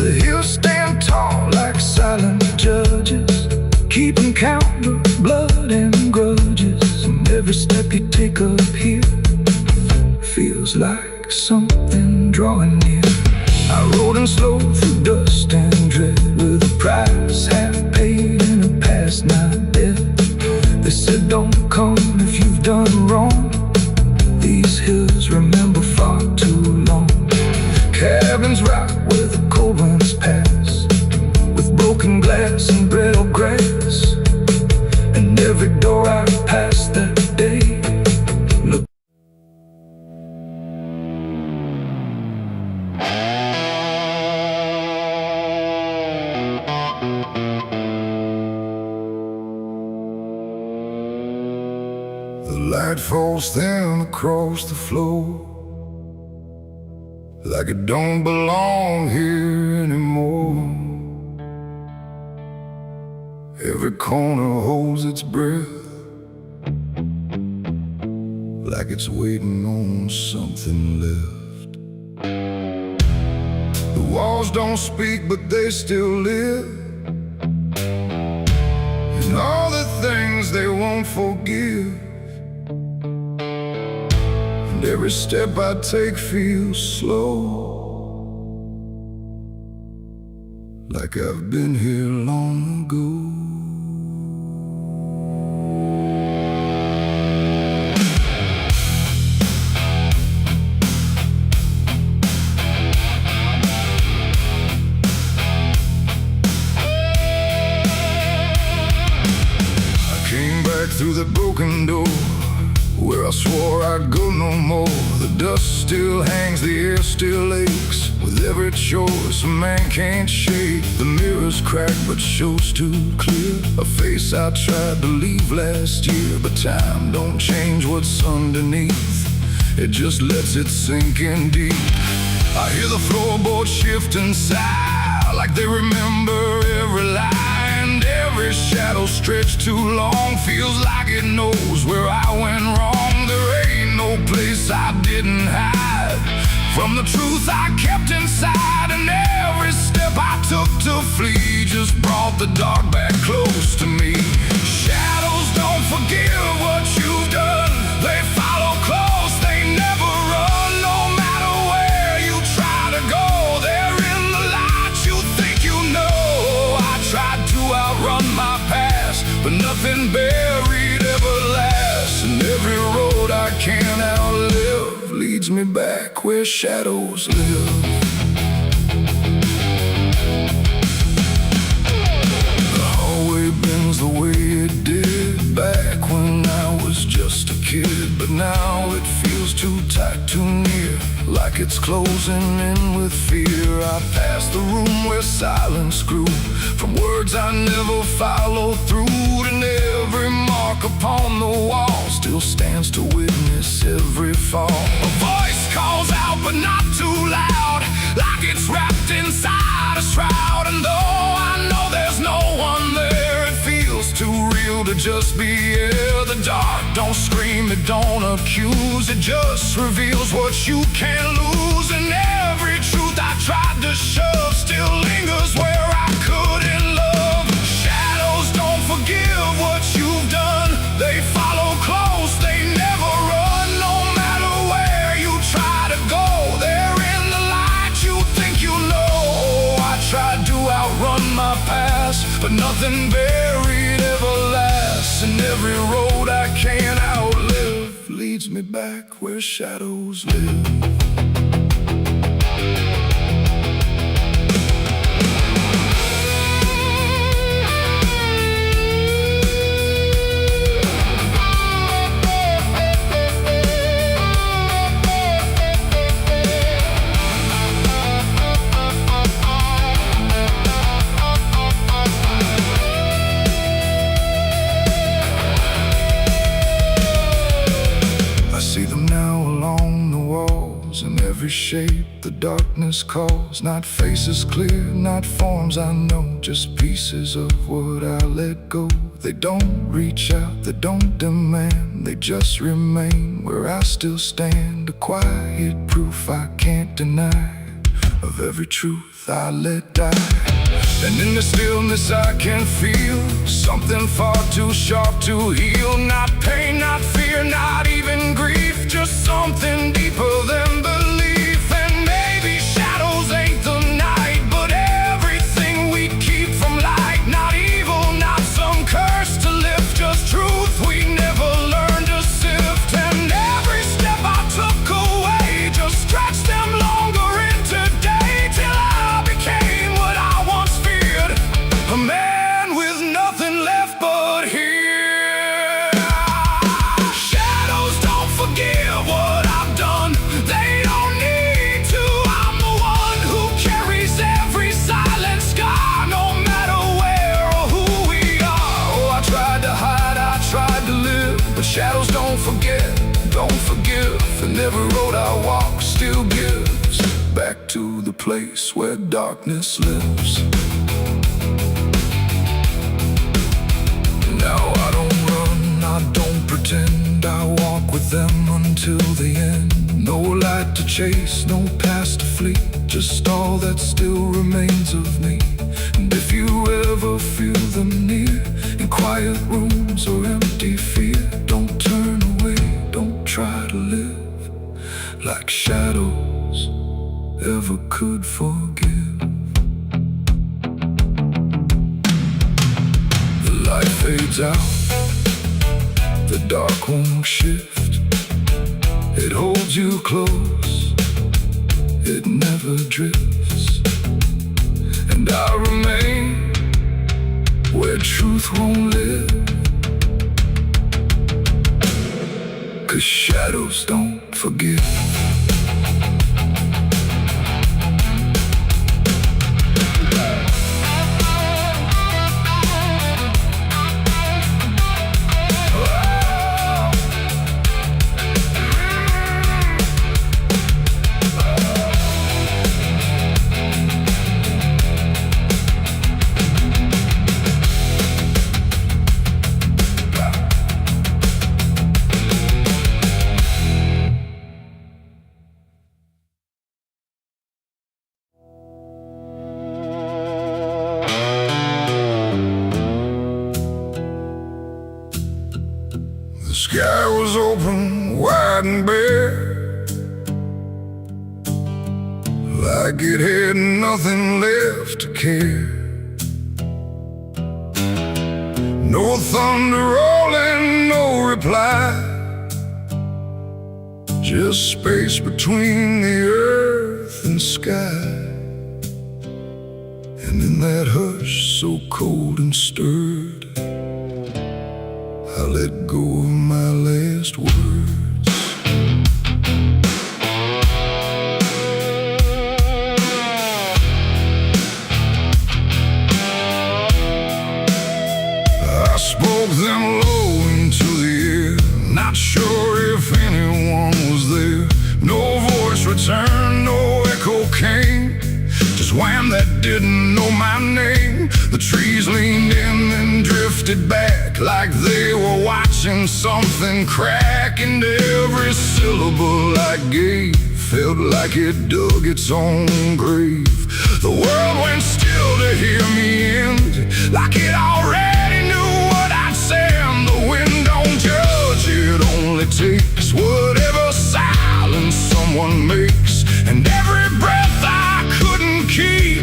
The hills stand tall like silent judges, keeping count of blood and grudges. And every step you take up here feels like something drawing near. I rode in slow through dust and dread, with a price half paid and a past not dead. They said don't come if you've done wrong. These hills remember far too long. Cabins rock where the cold winds pass, with broken glass and brittle grass. And every door I passed that day looked. The light falls thin across the floor, like it don't belong here anymore. Every corner holds its breath, like it's waiting on something left. The walls don't speak, but they still live, and all the things they won't forgive. And every step I take feels slow, like I've been here long ago. Through the broken door, where I swore I'd go no more. The dust still hangs, the air still aches, with every choice a man can't shake. The mirror's cracked but shows too clear a face I tried to leave last year. But time don't change what's underneath, it just lets it sink in deep. I hear the floorboards shift and sigh, like they remember every lie. Every shadow stretched too long feels like it knows where I went wrong. There ain't no place I didn't hide from the truth I kept inside. And every step I took to flee just brought the dark back close to me. Shadows don't forgive what you've done, they follow close, they never run. No matter where you try to go, they're in the light you think you know. I tried to outrun my past, but nothing buried ever lasts. And every road I can't outlive leads me back where shadows live. The hallway bends the way it did back when I was just a kid, but now it feels too tight, too near, like it's closing in with fear. I pass the room where silence grew, from words I never followed through. And every mark upon the wall still stands to witness every fall. A voice calls out but not too loud, like it's wrapped inside a shroud. And though I know there's no one there, it feels too real to just be here. The dark don't scream, it don't accuse, it just reveals what you can't lose. And every truth I tried to shove still lingers where I couldn't love. Shadows don't forgive what you've done, they follow close, they never run. No matter where you try to go, they're in the light you think you know. I tried to outrun my past, but nothing buried ever lasts. And every road I can't outlive leads me me back where shadows live. In every shape the darkness calls, not faces clear, not forms I know, just pieces of what I let go. They don't reach out, they don't demand, they just remain where I still stand, a quiet proof I can't deny of every truth I let die. And in the stillness I can feel something far too sharp to heal. Not pain, not fear, not even grief, just something deeper than belief. And maybe shadows ain't the night, but everything we keep from light. Not evil, not some curse to lift, just truth we never learned to sift. And every step I took away just stretched them longer into day, till I became what I once feared, a man with nothing left but here. Shadows don't forgive what I've done, they don't need to. I'm the one who carries every silent scar, no matter where or who we are. Oh, I tried to hide, I tried to live, but shadows don't forget, don't forgive. And every road I walk still gives back to the place where darkness lives. Now I don't run, I don't pretend, I walk with them until the end. No light to chase, no past to flee, just all that still remains of me. And if you ever feel them near, in quiet rooms or empty fear, don't turn away, don't try to live like shadows ever could forgive. The light fades out, the dark won't shift. It holds you close, it never drifts. And I remain where truth won't live, 'cause shadows don't forgive. The sky was open, wide and bare, like it had nothing left to care. No thunder rolling, no reply, just space between the earth and sky. And in that hush so cold and stirred, I let go of my last words. I spoke them low into the air, not sure if anyone was there. No voice returned, no echo came, just wham that didn't know my name. The trees leaned in and drifted back, like they were watching something crack. And every syllable I gave felt like it dug its own grave. The world went still to hear me end, like it already knew what I'd say. And the wind don't judge, it only takes whatever silence someone makes. And every breath I couldn't keep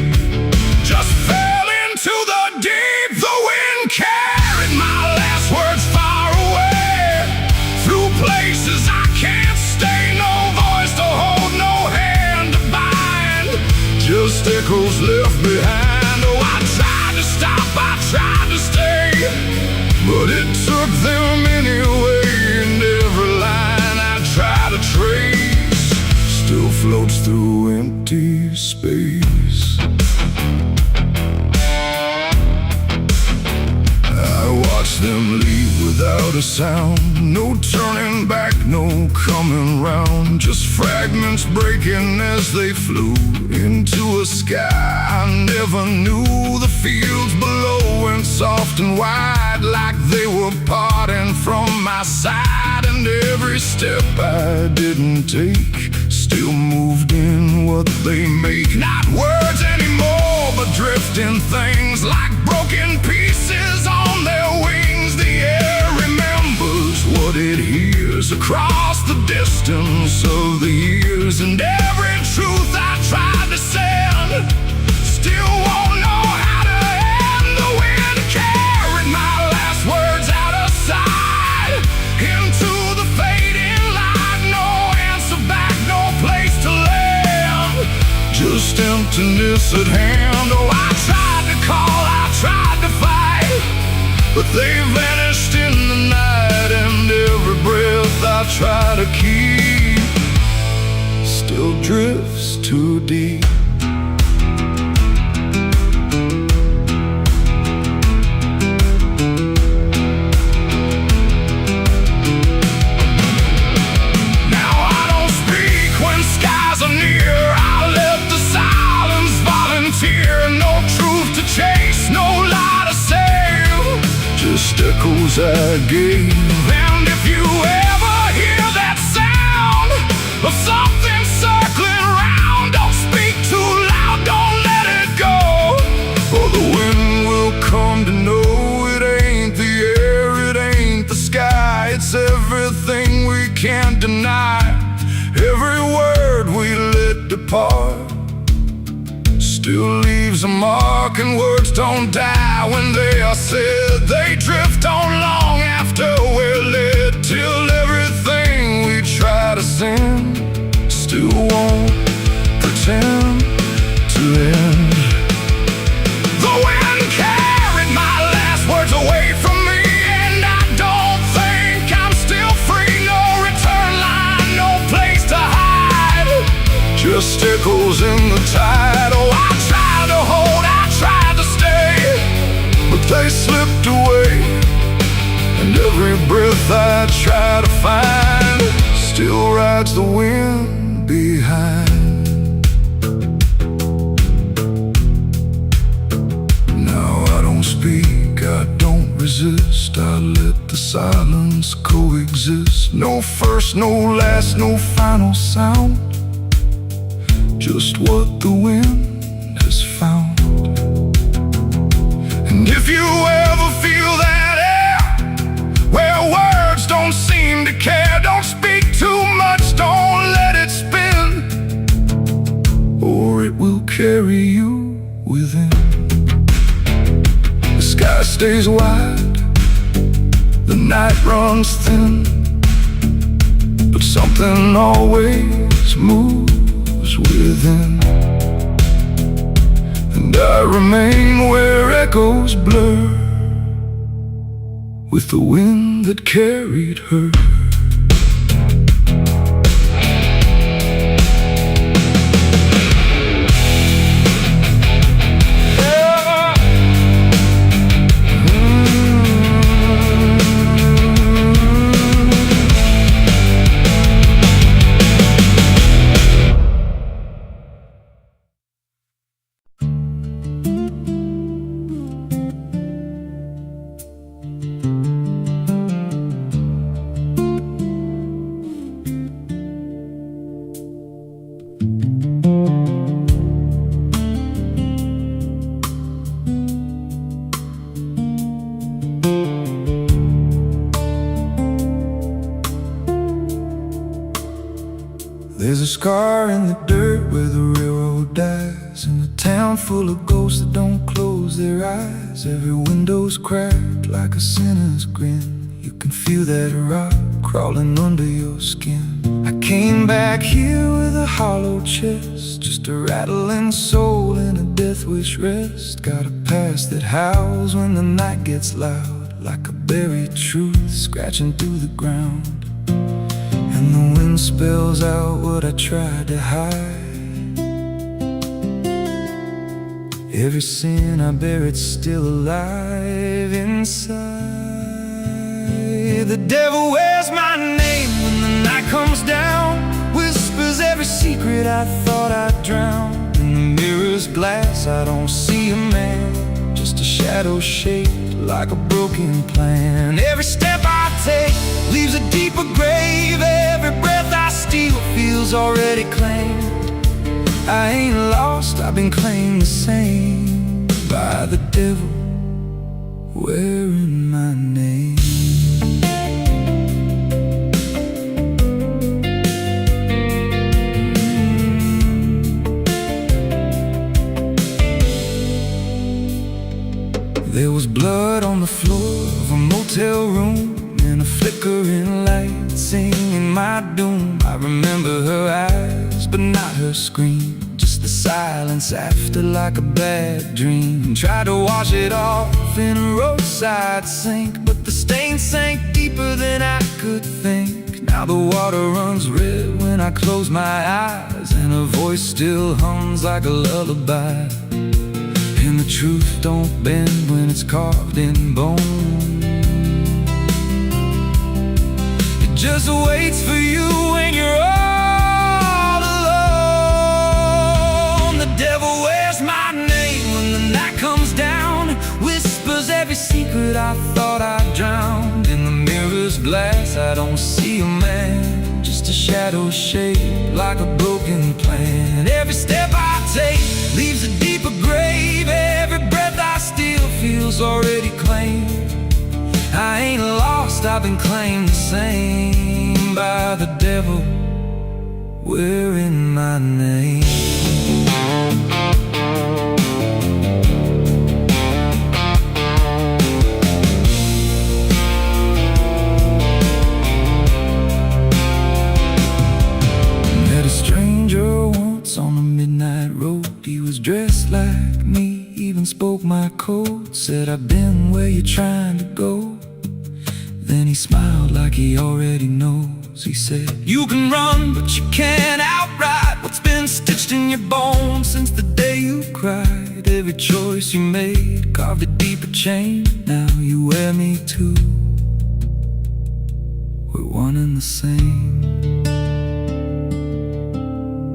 just fell into the deep. The wind carried my last words far away, through places I can't echoes left behind. Oh, I tried to stop, I tried to stay, but it took them anyway. And every line I try to trace still floats through empty space. I watch them leave without a sound. No turning back, no coming round. Just fragments breaking as they flew into a sky I never knew. The fields below went soft and wide, like they were parting from my side. And every step I didn't take still moved in what they make. Not words anymore, but drifting things, like broken pieces on their wings. The air remembers what it hears across the distance of the years. And every truth I tried to send still won't know how to end. The wind carried my last words out of sight into the fading light. No answer back, no place to land, just emptiness at hand. Oh, I tried to call, I tried to fight, but they vanished in the night. And every breath I try to keep still drifts too deep. Now I don't speak when skies are near. I let the silence volunteer. No truth to chase, no lie to save, just echoes I gave. And if you ever hear that sound of something circling round, don't speak too loud, don't let it go, or the wind will come to know it ain't the air, it ain't the sky. It's everything we can't deny. Every word we let depart still leaves a mark, and words don't die when they are said. They drift on long after we're lit, till everything we try to send still won't pretend to end. The wind carried my last words away from me, and I don't think I'm still free. No return line, no place to hide, just echoes in the tide. Oh, I tried to hold, I tried to stay, but they slipped away. And every breath I try to find still rides the wind behind. Now I don't speak, I don't resist. I let the silence coexist. No first, no last, no final sound, just what the wind has found. And if you ever feel that air where words don't seem to care, don't speak too much, don't let it spin, or it will carry you within. The sky stays wide, the night runs thin, but something always moves within. And I remain where echoes blur with the wind that carried her. There's a scar in the dirt where the railroad dies, in a town full of ghosts that don't close their eyes. Every window's cracked like a sinner's grin. You can feel that rot crawling under your skin. I came back here with a hollow chest, just a rattling soul and a death wish rest. Got a past that howls when the night gets loud, like a buried truth scratching through the ground. And the wind spells out what I tried to hide. Every sin I buried still alive inside. The devil wears my name when the night comes down, whispers every secret I thought I'd drown. In the mirror's glass I don't see a man, just a shadow shaped like a broken plan. Every step I take leaves a deeper grave. Every breath I steal feels already claimed. I ain't lost, I've been claimed the same by the devil wearing my name. There was blood on the floor of a motel room, and a flickering light singing my doom. I remember her eyes, but not her scream, just the silence after, like a bad dream. Tried to wash it off in a roadside sink, but the stain sank deeper than I could think. Now the water runs red when I close my eyes, and her voice still hums like a lullaby. And the truth don't bend when it's carved in bone. It just waits for you when you're all alone. The devil wears my name when the night comes down, whispers every secret I thought I'd drowned. In the mirror's glass I don't see a man, just a shadow shaped like a broken plan. Every step I take leaves a deeper grave. Every breath I steal feels already claimed. I ain't lost, I've been claimed the same by the devil wearing my name. Met a stranger once on a midnight road. He was dressed like me, even spoke my code. Said, I've been where you're trying to go. Then he smiled like he already knows. He said, you can run, but you can't outride what's been stitched in your bones since the day you cried. Every choice you made carved a deeper chain. Now you wear me too. We're one and the same.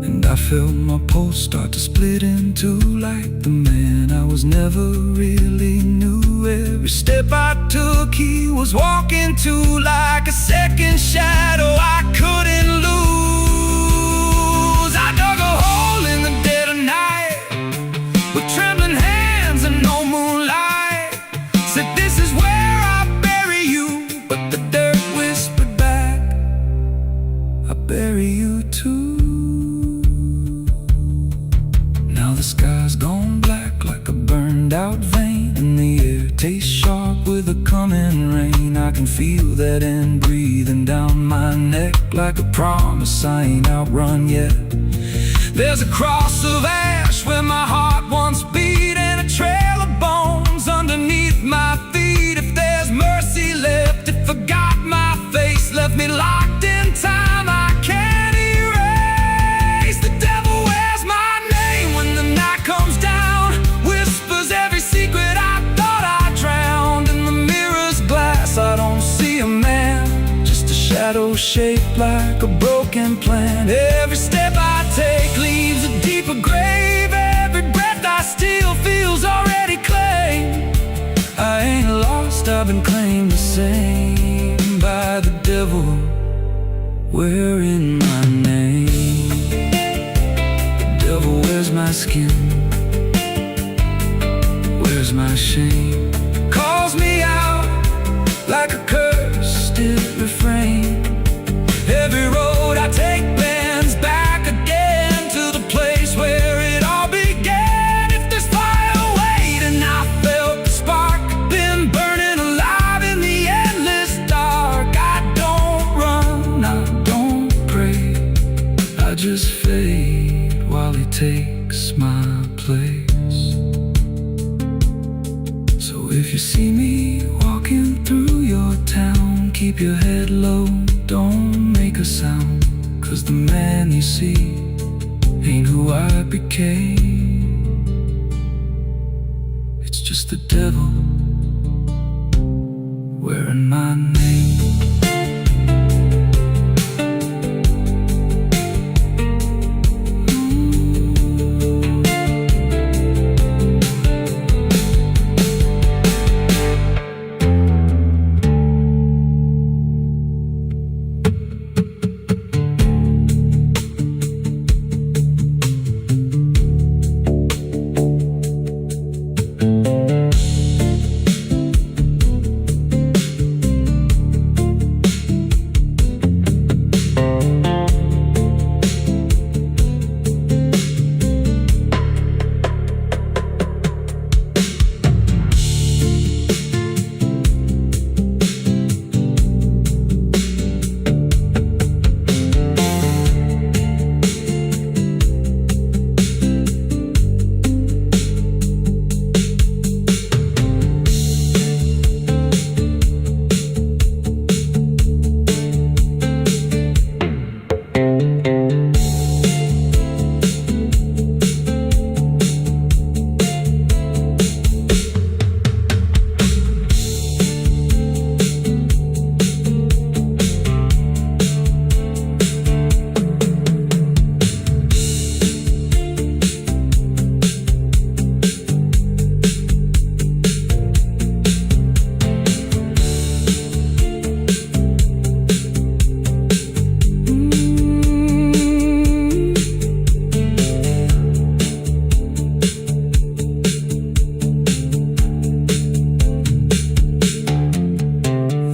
And I felt my pulse start to split in two, like the man I was never really knew. Every step I took he was walking to, like a second shadow I couldn't lose. I dug a hole in the dead of night with trembling hands and no moonlight. Said, this is where I bury you, but the dirt whispered back, I bury you too. The sky's gone black like a burned out vein, and the air tastes sharp with the coming rain. I can feel that end breathing down my neck like a promise I ain't outrun yet. There's a cross of ash where my heart once beat, and a trail of bones underneath my feet. If there's mercy left, it forgot my face, left me locked in time I can't erase. The devil wears my name when the night comes down, whispers every secret I thought I drowned. In the mirror's glass I don't see a man, just a shadow shaped like a broken plan. Every step I take leaves a deeper grave. Every breath I steal feels already claimed. I ain't lost, I've been claimed the same by the devil wearing my name. The devil wears my skin, wears my shame, calls me out like a cursed refrain. Every road I take bends back again to the place where it all began. If there's fire waiting, I felt the spark, been burning alive in the endless dark. I don't run, I don't pray, sound, 'cause the man you see ain't who I became. It's just the devil wearing my name.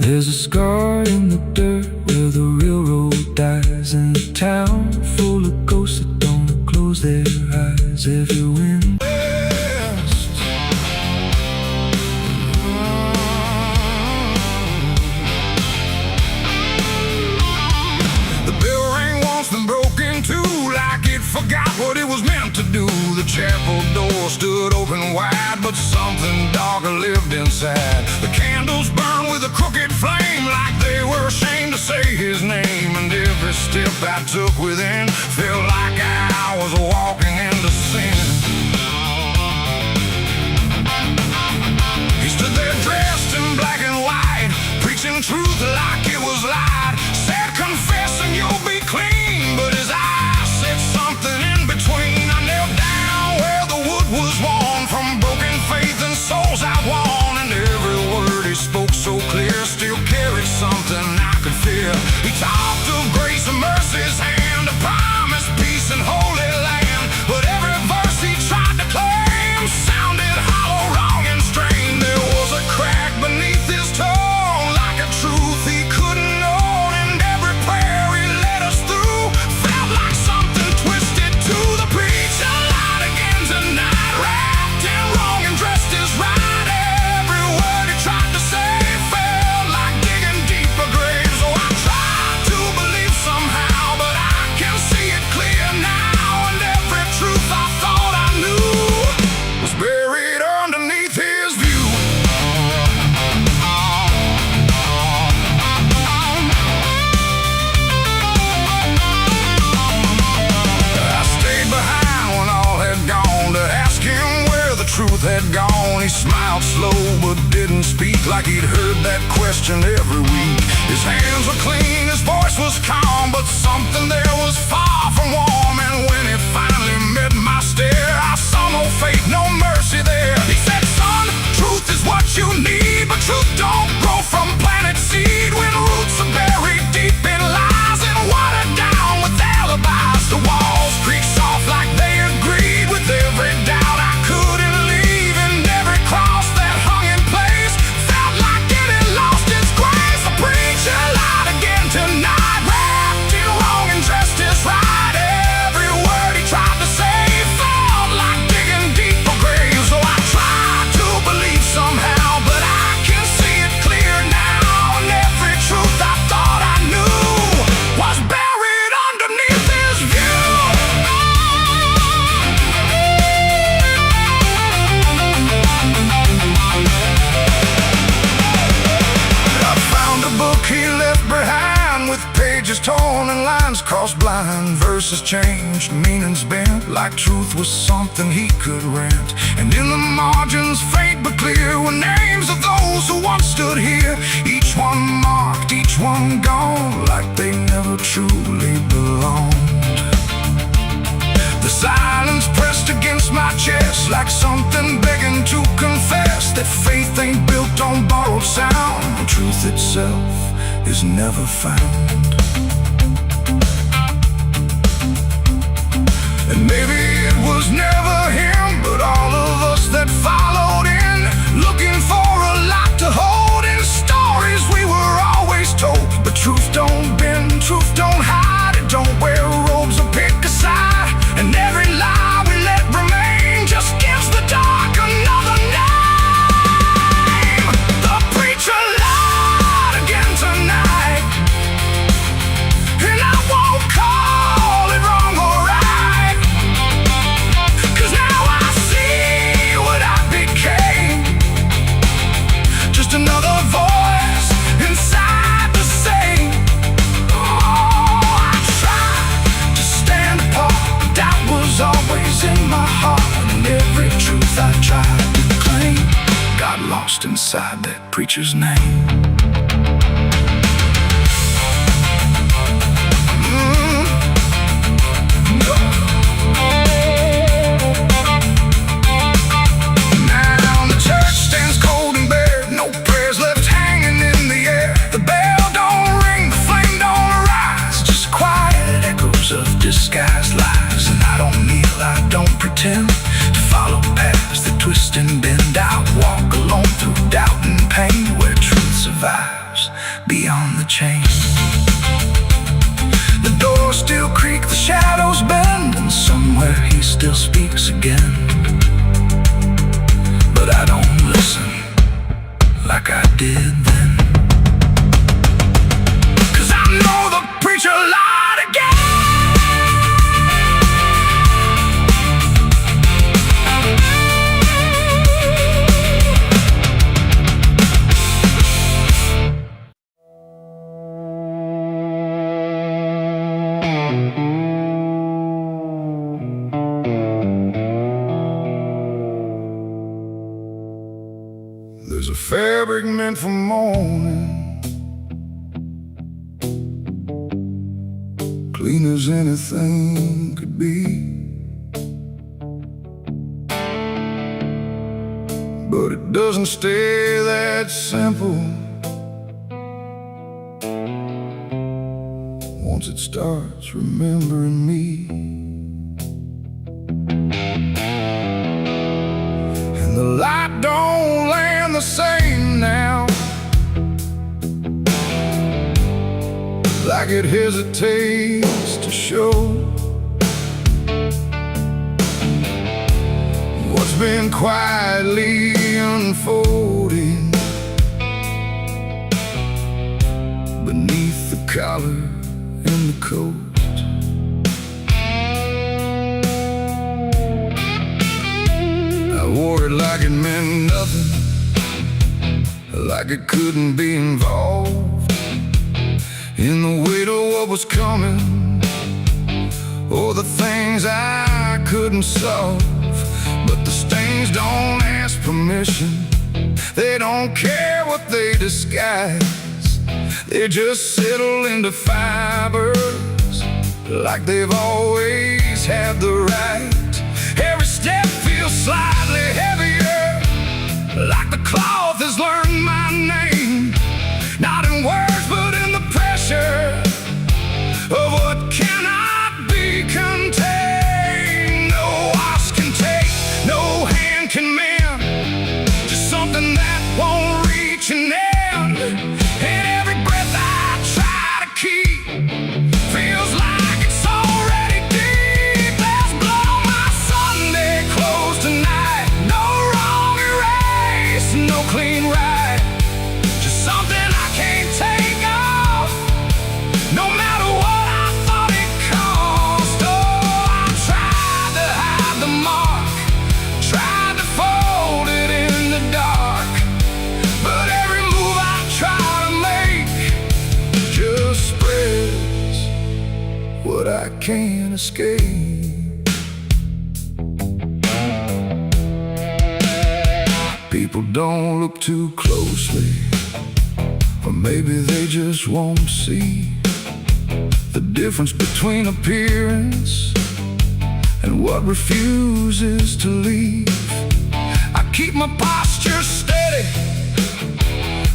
There's a scar in the dirt where the railroad dies, in a town full of ghosts that don't close their eyes. Every wind the bell rang once, then broke in two, like it forgot what it was meant to do. The chapel door stood open wide, but something darker lived inside. The candles burned with a crooked flame, like they were ashamed to say his name. And every step I took within felt like I was walking into sin. He stood there dressed in black and white, preaching truth like it was light. Said, confessing you'll be clean, but his eyes said something in between. I knelt down where the wood was worn from broken faith and souls outworn, and every word he spoke so clear still carried something I could fear. He talked of grace and mercy's hand, a promise, peace and holy land, but every verse he tried to claim sounded hollow, wrong and strained. There was a crack beneath his tone, like a truth he couldn't own, and every prayer he led us through felt like something twisted to the preacher. Light again tonight, wrapped in wrong and dressed as right. Every word he tried to say felt like digging deeper graves. So I tried to believe somehow, but I can see it clear now, and every truth I thought I knew was buried underneath his view. I stayed behind when all had gone to ask him where the truth had gone. He smiled slow but didn't speak, like he'd heard that question every week. His hands were clean, his voice was calm, but something there was far from warm. And when it finally met my stare, I saw no faith, no mercy there. He said, son, truth is what you need, but truth don't grow from planet seed. When roots are buried deep in lies and watered down with alibis, the walls creak soft like they agreed with every doubt I couldn't leave, and every cross that hung in place felt like it had lost its grace. The preacher lied again tonight, wrapped in wrong and dressed as right. Every word he tried to say felt like digging deeper graves. So I tried to believe somehow, but I can see it clear now, and every truth I thought I knew was buried underneath his view. I found a book he left behind with pages torn lines crossed, blind verses changed, meanings bent, like truth was something he could rent. And in the margins, faint but clear, were names of those who once stood here. Each one marked, each one gone, like they never truly belonged. The silence pressed against my chest, like something begging to confess that faith ain't built on borrowed sound, and truth itself is never found. And maybe it was never him, but all of us that followed in, looking for a lot to hold in stories we were always told. But truth don't bend, truth don't hide, it don't wear robes or pick a side. And every lie we let remain just gives the dark another name. The preacher lied again tonight, and I won't call it wrong or right, 'cause now I see what I became. Just another voice inside the same. Oh, I tried to stand apart, doubt was always in my heart, and every truth I tried to claim got lost inside that preacher's name. Now the church stands cold and bare, no prayers left hanging in the air. The bell don't ring, the flame don't arise, just quiet echoes of disguised lies. And I don't kneel, I don't pretend to follow paths that twist and bend. I walk alone through doubt and pain, where truth survives beyond the chain. The doors still creak, the shadows bend, and somewhere he still speaks again. But I don't listen like I did then, 'cause I know the preacher lied again. There's a fabric meant for mourning, clean as anything could be, but it doesn't stay that simple. Once it starts remembering me, and the light don't land the same now, like it hesitates to show what's been quietly unfolding beneath the collar and the coat. I wore it like it meant nothing, like it couldn't be involved in the weight of what was coming, or the things I couldn't solve. But the stains don't ask permission, they don't care what they disguise, they just settle into fibers like they've always had the right. Every step feels slightly heavier, like the cloth has learned my name, not in words but in the pressure of what cannot be contained. No ox can take, no hand can mend, just something that won't reach an end. And every breath I try to keep feels like it's already deep. There's blood on my Sunday clothes tonight, no but I can't escape. People don't look too closely, or maybe they just won't see the difference between appearance and what refuses to leave. I keep my posture steady,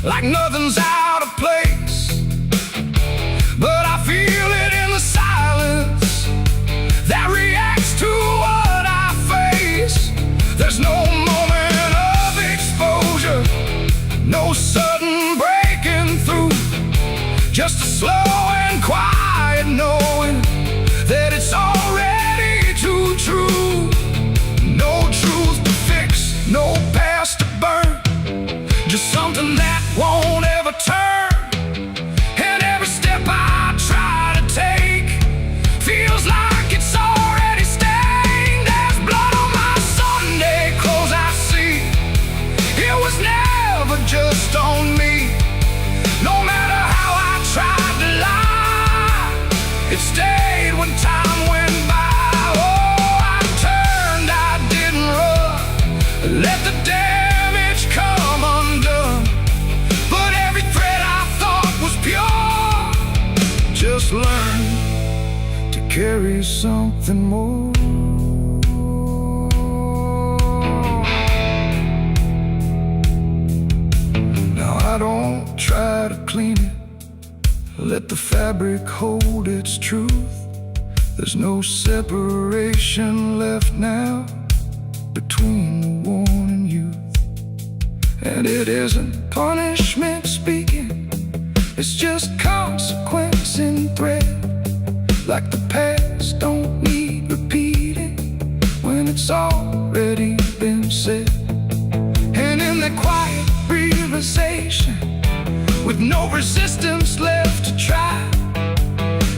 like nothing's out of place, but I feel it in the silence that reacts to what I face. There's no moment of exposure, no sudden breaking through, just a slow and quiet knowing that it's already too true. No truth to fix, no past to burn, just something that won't ever turn. And every step I try to take feels like it's already stained. There's blood on my Sunday clothes, I see. It was never just on me. No matter how I tried to lie, it stayed when time went by. Oh, I turned, I didn't run, let the damage come undone. But every thread I thought was pure just learned to carry something more. Now I don't try to clean it, let the fabric hold its truth. There's no separation left now between the worn and youth. And it isn't punishment speaking, it's just consequence in thread. Like the past don't need repeating when it's already been said. And in that quiet realization, with no resistance left to try,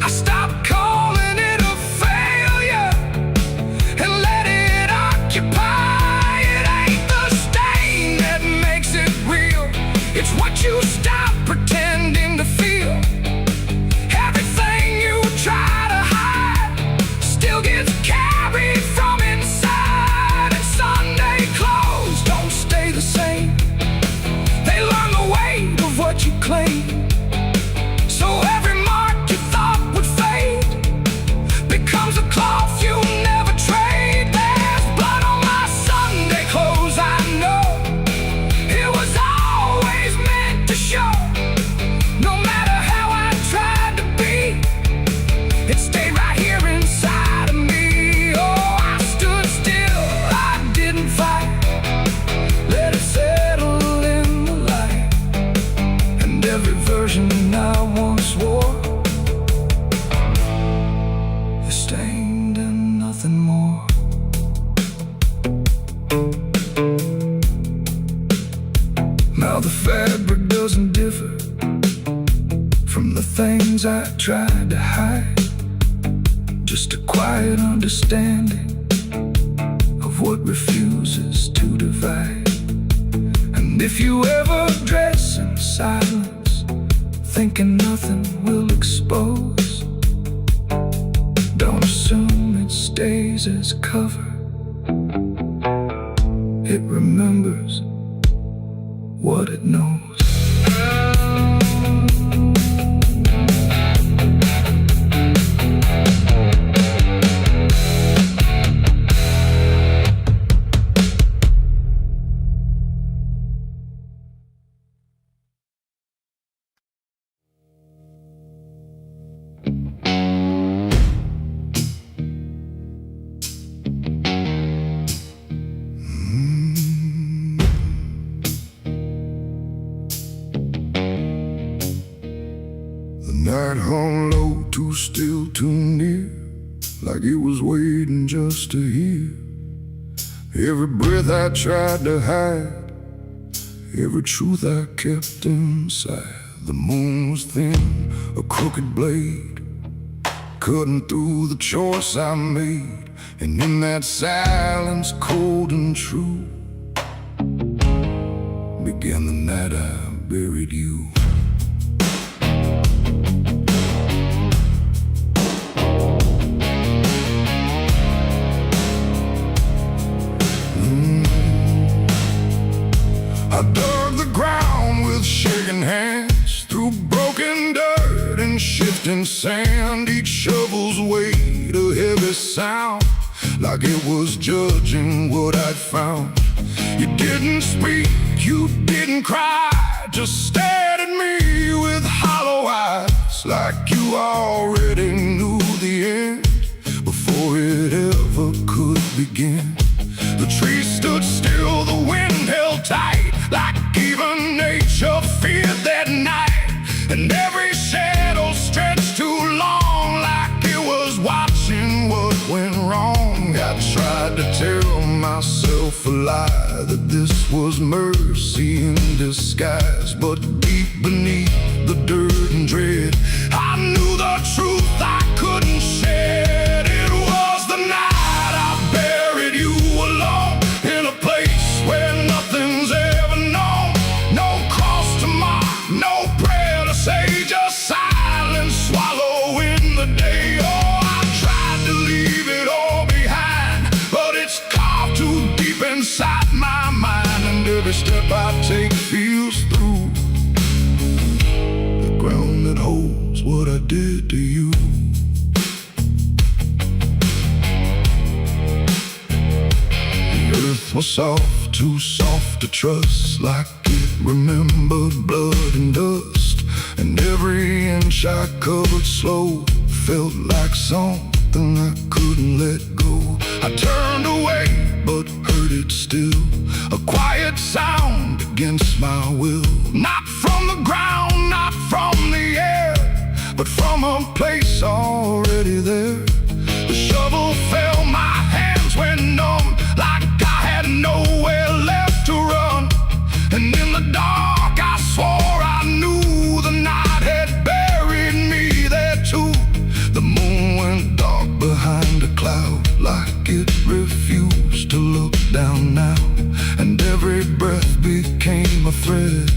I stopped calling it a failure and let it occupy. It ain't the stain that makes it real, it's what you stop pretending to feel. Everything you try to hide still gets carried from inside. And Sunday clothes don't stay the same, they learn the weight of what you claim. So every mark you thought would fade becomes a cloth you never trade. There's blood on my Sunday clothes, I know. It was always meant to show. No matter how I tried to be, it stayed right here inside of me. Oh, I stood still, I didn't fight, let it settle in the light. And every version I once wore is stained and nothing more. Now the fabric doesn't differ from the things I tried to hide, just a quiet understanding of what refuses to divide. And if you ever dress in silence, thinking nothing will expose, don't assume it stays as cover. It remembers what it knows. Night hung low, too still, too near, like it was waiting just to hear. Every breath I tried to hide, every truth I kept inside. The moon was thin, a crooked blade, cutting through the choice I made. And in that silence, cold and true, began the night I buried you. shifting sand, each shovel's weight a heavy sound, like it was judging what I'd found. You didn't speak, you didn't cry, just stared at me with hollow eyes, like you already knew the end before it ever could begin. The trees stood still, the wind held tight, like even nature feared that night. And every shadow stretched too long, like it was watching what went wrong. I tried to tell myself a lie, that this was mercy in disguise. But deep beneath the dirt and dread, I knew the truth I couldn't shed. It was the night I buried you alone, in a place where nothing's ever known. No cross to mark, no prayer to say, just silence swallowing the day. Oh, I tried to leave it all behind, but it's carved too deep inside my mind. And every step I take feels through the ground that holds what I did to you. The earth was soft, too soft to trust, like it remembered blood and dust. And every inch I covered slow felt like something I couldn't let go. I turned away, but heard it still, a quiet sound against my will. Not from the ground, not from the air, but from a place already there. The shovel fell, my hands went numb, like I had nowhere left to run. And in the dark I swore I knew the night had buried me there too. The moon went dark behind a cloud, like it refused to look down now. And every breath became a thread,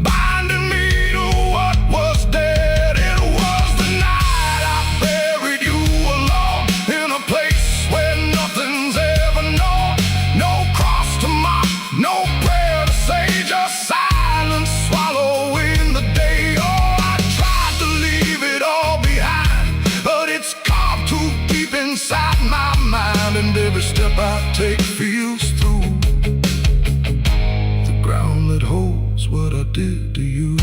binding me to what was dead. It was the night I buried you alone, in a place where nothing's ever known. No cross to mark, no prayer to say, just silence swallowing the day. Oh, I tried to leave it all behind, but it's carved too deep inside my mind. And every step I take feels through the ground that holds what I did to you.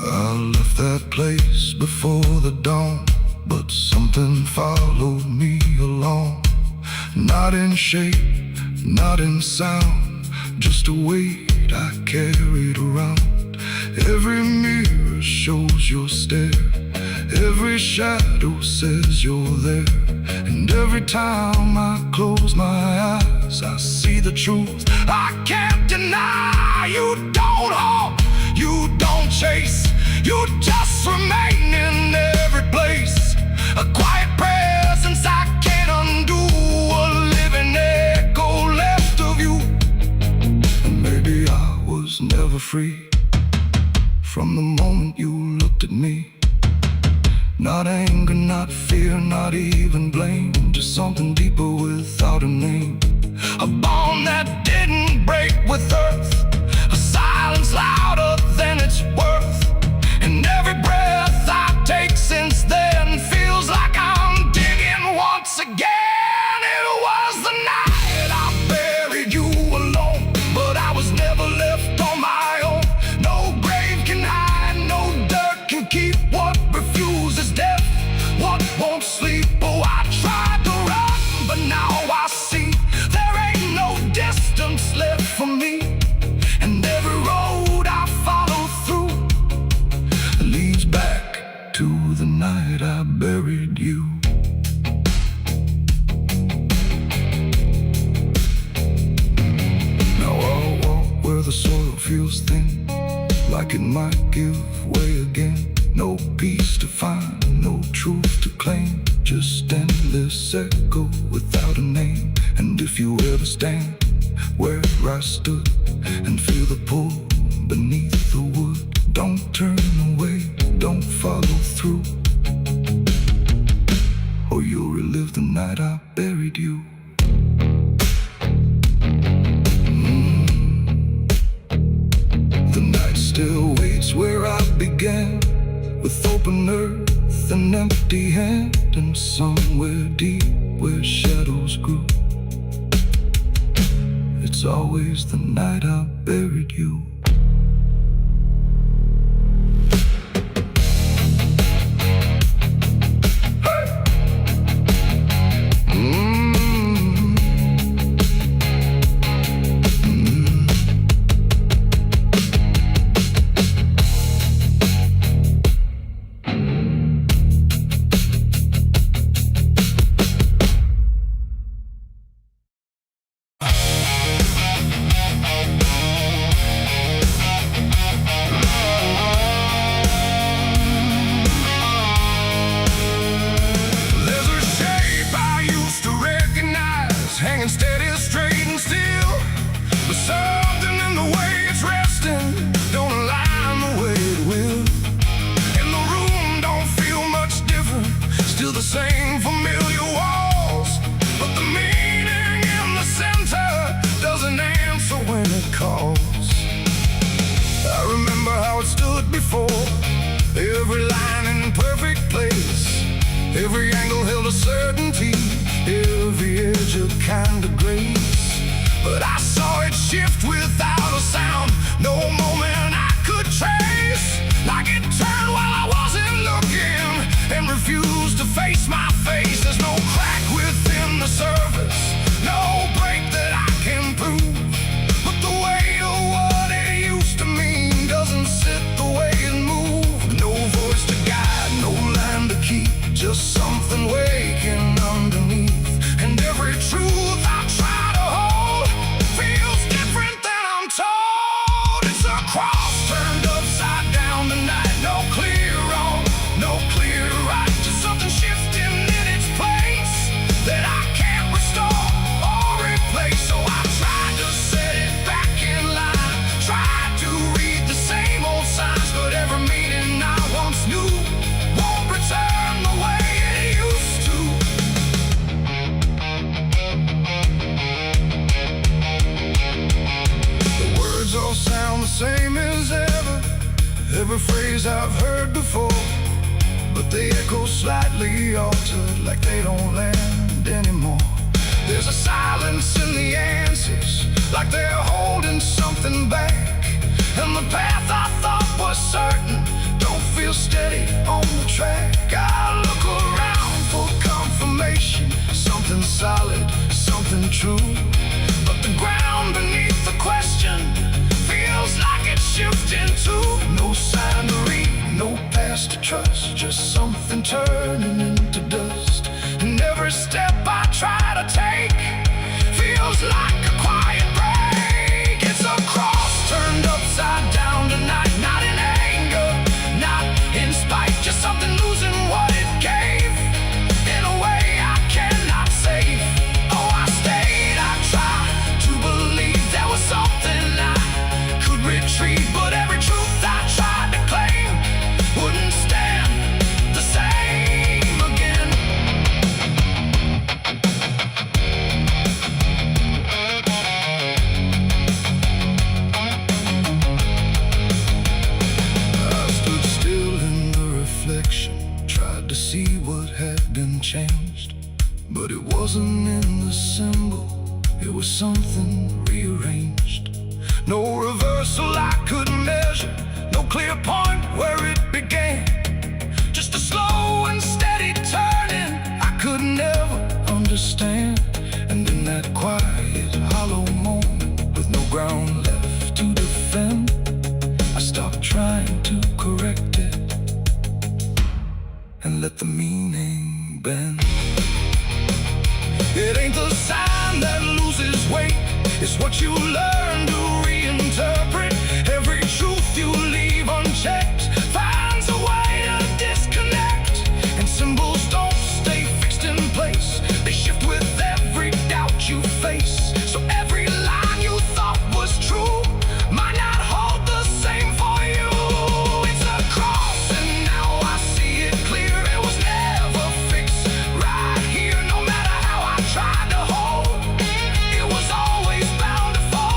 I left that place before the dawn, but something followed me along. Not in shape, not in sound, just a weight I carried around. Every mirror shows your stare, every shadow says you're there. And every time I close my eyes, I see the truth I can't deny. You don't hope, you don't chase, you just remain in every place. A quiet presence I can't undo, a living echo left of you. And maybe I was never free from the moment you looked at me. Not anger, not fear, not even blame, just something deeper without a name. A bond that didn't break with earth, a silence louder than its worth. And every breath I take since then feels like I'm digging once again. It was the night I buried you alone, but I was never left on my own. No grave can hide, no dirt can keep what refuses death, what won't sleep. Oh, I tried to run, but now I see there ain't no distance left for me. And every road I follow through leads back to the night I buried you. Now I'll walk where the soil feels thin, like it might give way again. No peace to find, no truth to claim, just endless echo without a name. And if you ever stand where I stood and feel the pull beneath the wood, don't turn away, don't follow through, or you'll relive the night I buried you. began, with open earth and empty hand, and somewhere deep where shadows grew, it's always the night I buried you. Hanging steady, straight and still, but something in the way it's resting don't align the way it will. And the room don't feel much different, still the same familiar walls, but the meaning in the center doesn't answer when it calls. I remember how it stood before, every line in perfect place, every angle held a certainty, every edge a kind of grace. But I saw it shift without a sound, no moment I could trace. Like it turned while I wasn't looking, and refused to face my face. There's no crack within the surface, no break that I can prove, but the weight of what it used to mean doesn't sit the way it moved. No voice to guide, no line to keep, just something waking underneath. And every truth I try to hold feels different than I'm told. It's a cross turned upside down tonight. No clear wrong, no clear right, just something shifting in its place that I can't restore or replace. So I tried to set it back in line, tried to read the same old signs, but every meaning I once knew won't return the way it used to. All sound the same as ever, every phrase I've heard before, but they echo slightly altered, like they don't land anymore. There's a silence in the answers, like they're holding something back, and the path I thought was certain don't feel steady on the track. I look around for confirmation, something solid, something true, but the ground beneath the question feels like it's shifting too. No sign to read, no past to trust, just something turning into dust. And every step I try to take feels like a quiet break. It's a cross turned upside down tonight, not in anger, not in spite, just something losing what it gave in a way I cannot save. Oh, I stayed, I tried to believe there was something I could retrieve, but every truth I tried to claim wouldn't stand the same again. I stood still in the reflection, tried to see what had been changed, but it wasn't in the symbol, it was something rearranged. No reversal I could measure, no clear point where it began, just a slow and steady turning I could never understand. And in that quiet, hollow moment, with no ground left to defend, I stopped trying to correct it and let the meaning bend. It ain't the sign that loses weight, it's what you learn to reinterpret. Every truth you leave unchecked finds a way to disconnect, and symbols don't stay fixed in place, they shift with every doubt you face. So every line you thought was true might not hold the same for you. It's a cross and now I see it clear, it was never fixed right here. No matter how I tried to hold, it was always bound to fall.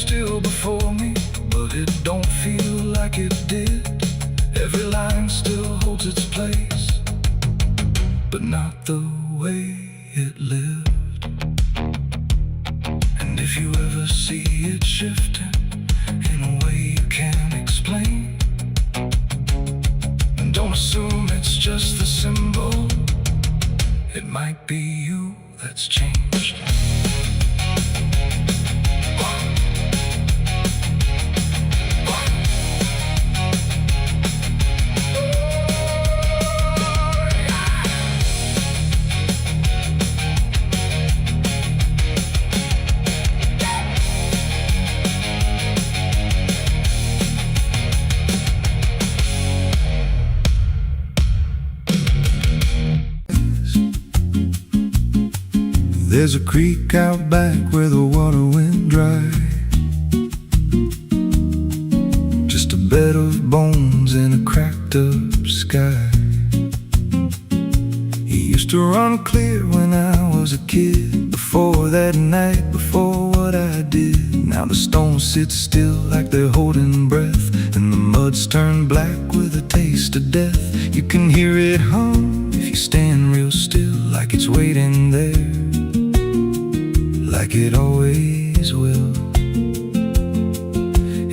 still before me, but it don't feel like it did. Every line still holds its place, but not the way it lived. And if you ever see it shifting in a way you can't explain, and don't assume it's just the symbol. It might be you that's changed. There's a creek out back where the water went dry. Just a bed of bones in a cracked up sky. He used to run clear when I was a kid. Before that night, before what I did. Now the stones sit still like they're holding breath, and the mud's turned black with a taste of death. You can hear it hum if you stand real still, like it's waiting there, like it always will.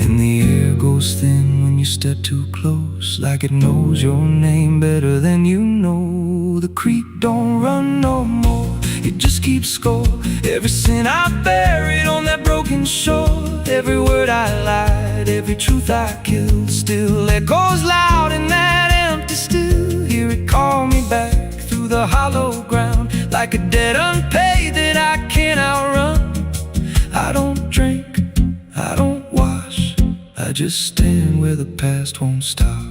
And the air goes thin when you step too close, like it knows your name better than you know. The creek don't run no more, it just keeps score. Every sin I buried on that broken shore, every word I lied, every truth I killed, still echoes loud in that empty still. Hear it call me back through the hollow ground, like a debt unpaid that I can't outrun. I don't drink, I don't wash, I just stand where the past won't stop.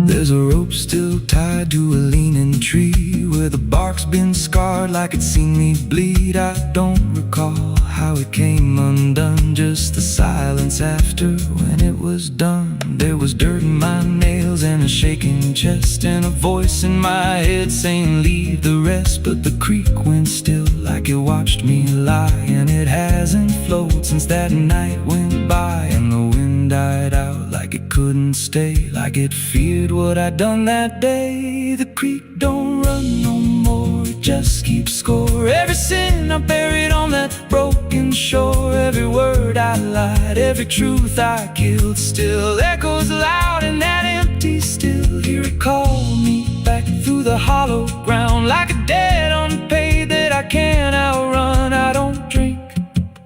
There's a rope still tied to a leaning tree, where the bark's been scarred like it's seen me bleed. I don't recall how it came undone, just the silence after when it was done. There was dirt in my nails and a shaking chest, and a voice in my head saying leave the rest. But the creek went still like it watched me lie, and it hasn't flowed since that night went by. And the wind died out like it couldn't stay, like it feared what I'd done that day. The creek don't run no more, it just keeps score. Every sin I buried on that broken shore, every word I lied, every truth I killed, still echoes loud in that empty still. Hear it call me back through the hollow ground, like a debt unpaid that I can't outrun. I don't drink,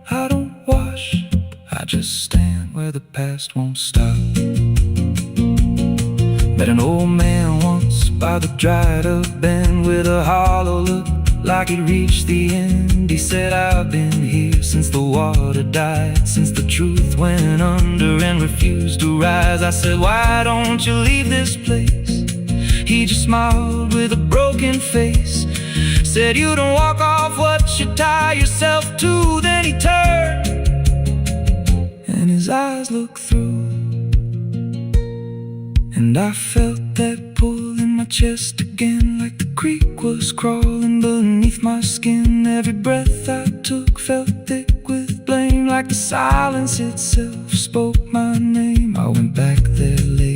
I don't wash, I just stand where the past won't stop. Met an old man once by the dried up bend, with a hollow look like he'd reached the end. He said, I've been here since the water died, since the truth went under and refused to rise. I said, why don't you leave this place? He just smiled with a broken face, said, you don't walk off what you tie yourself to. Then he turned and his eyes looked through, and I felt that pull in my chest again, like the creek was crawling beneath my skin. Every breath I took felt thick with blame, like the silence itself spoke my name. I went back there late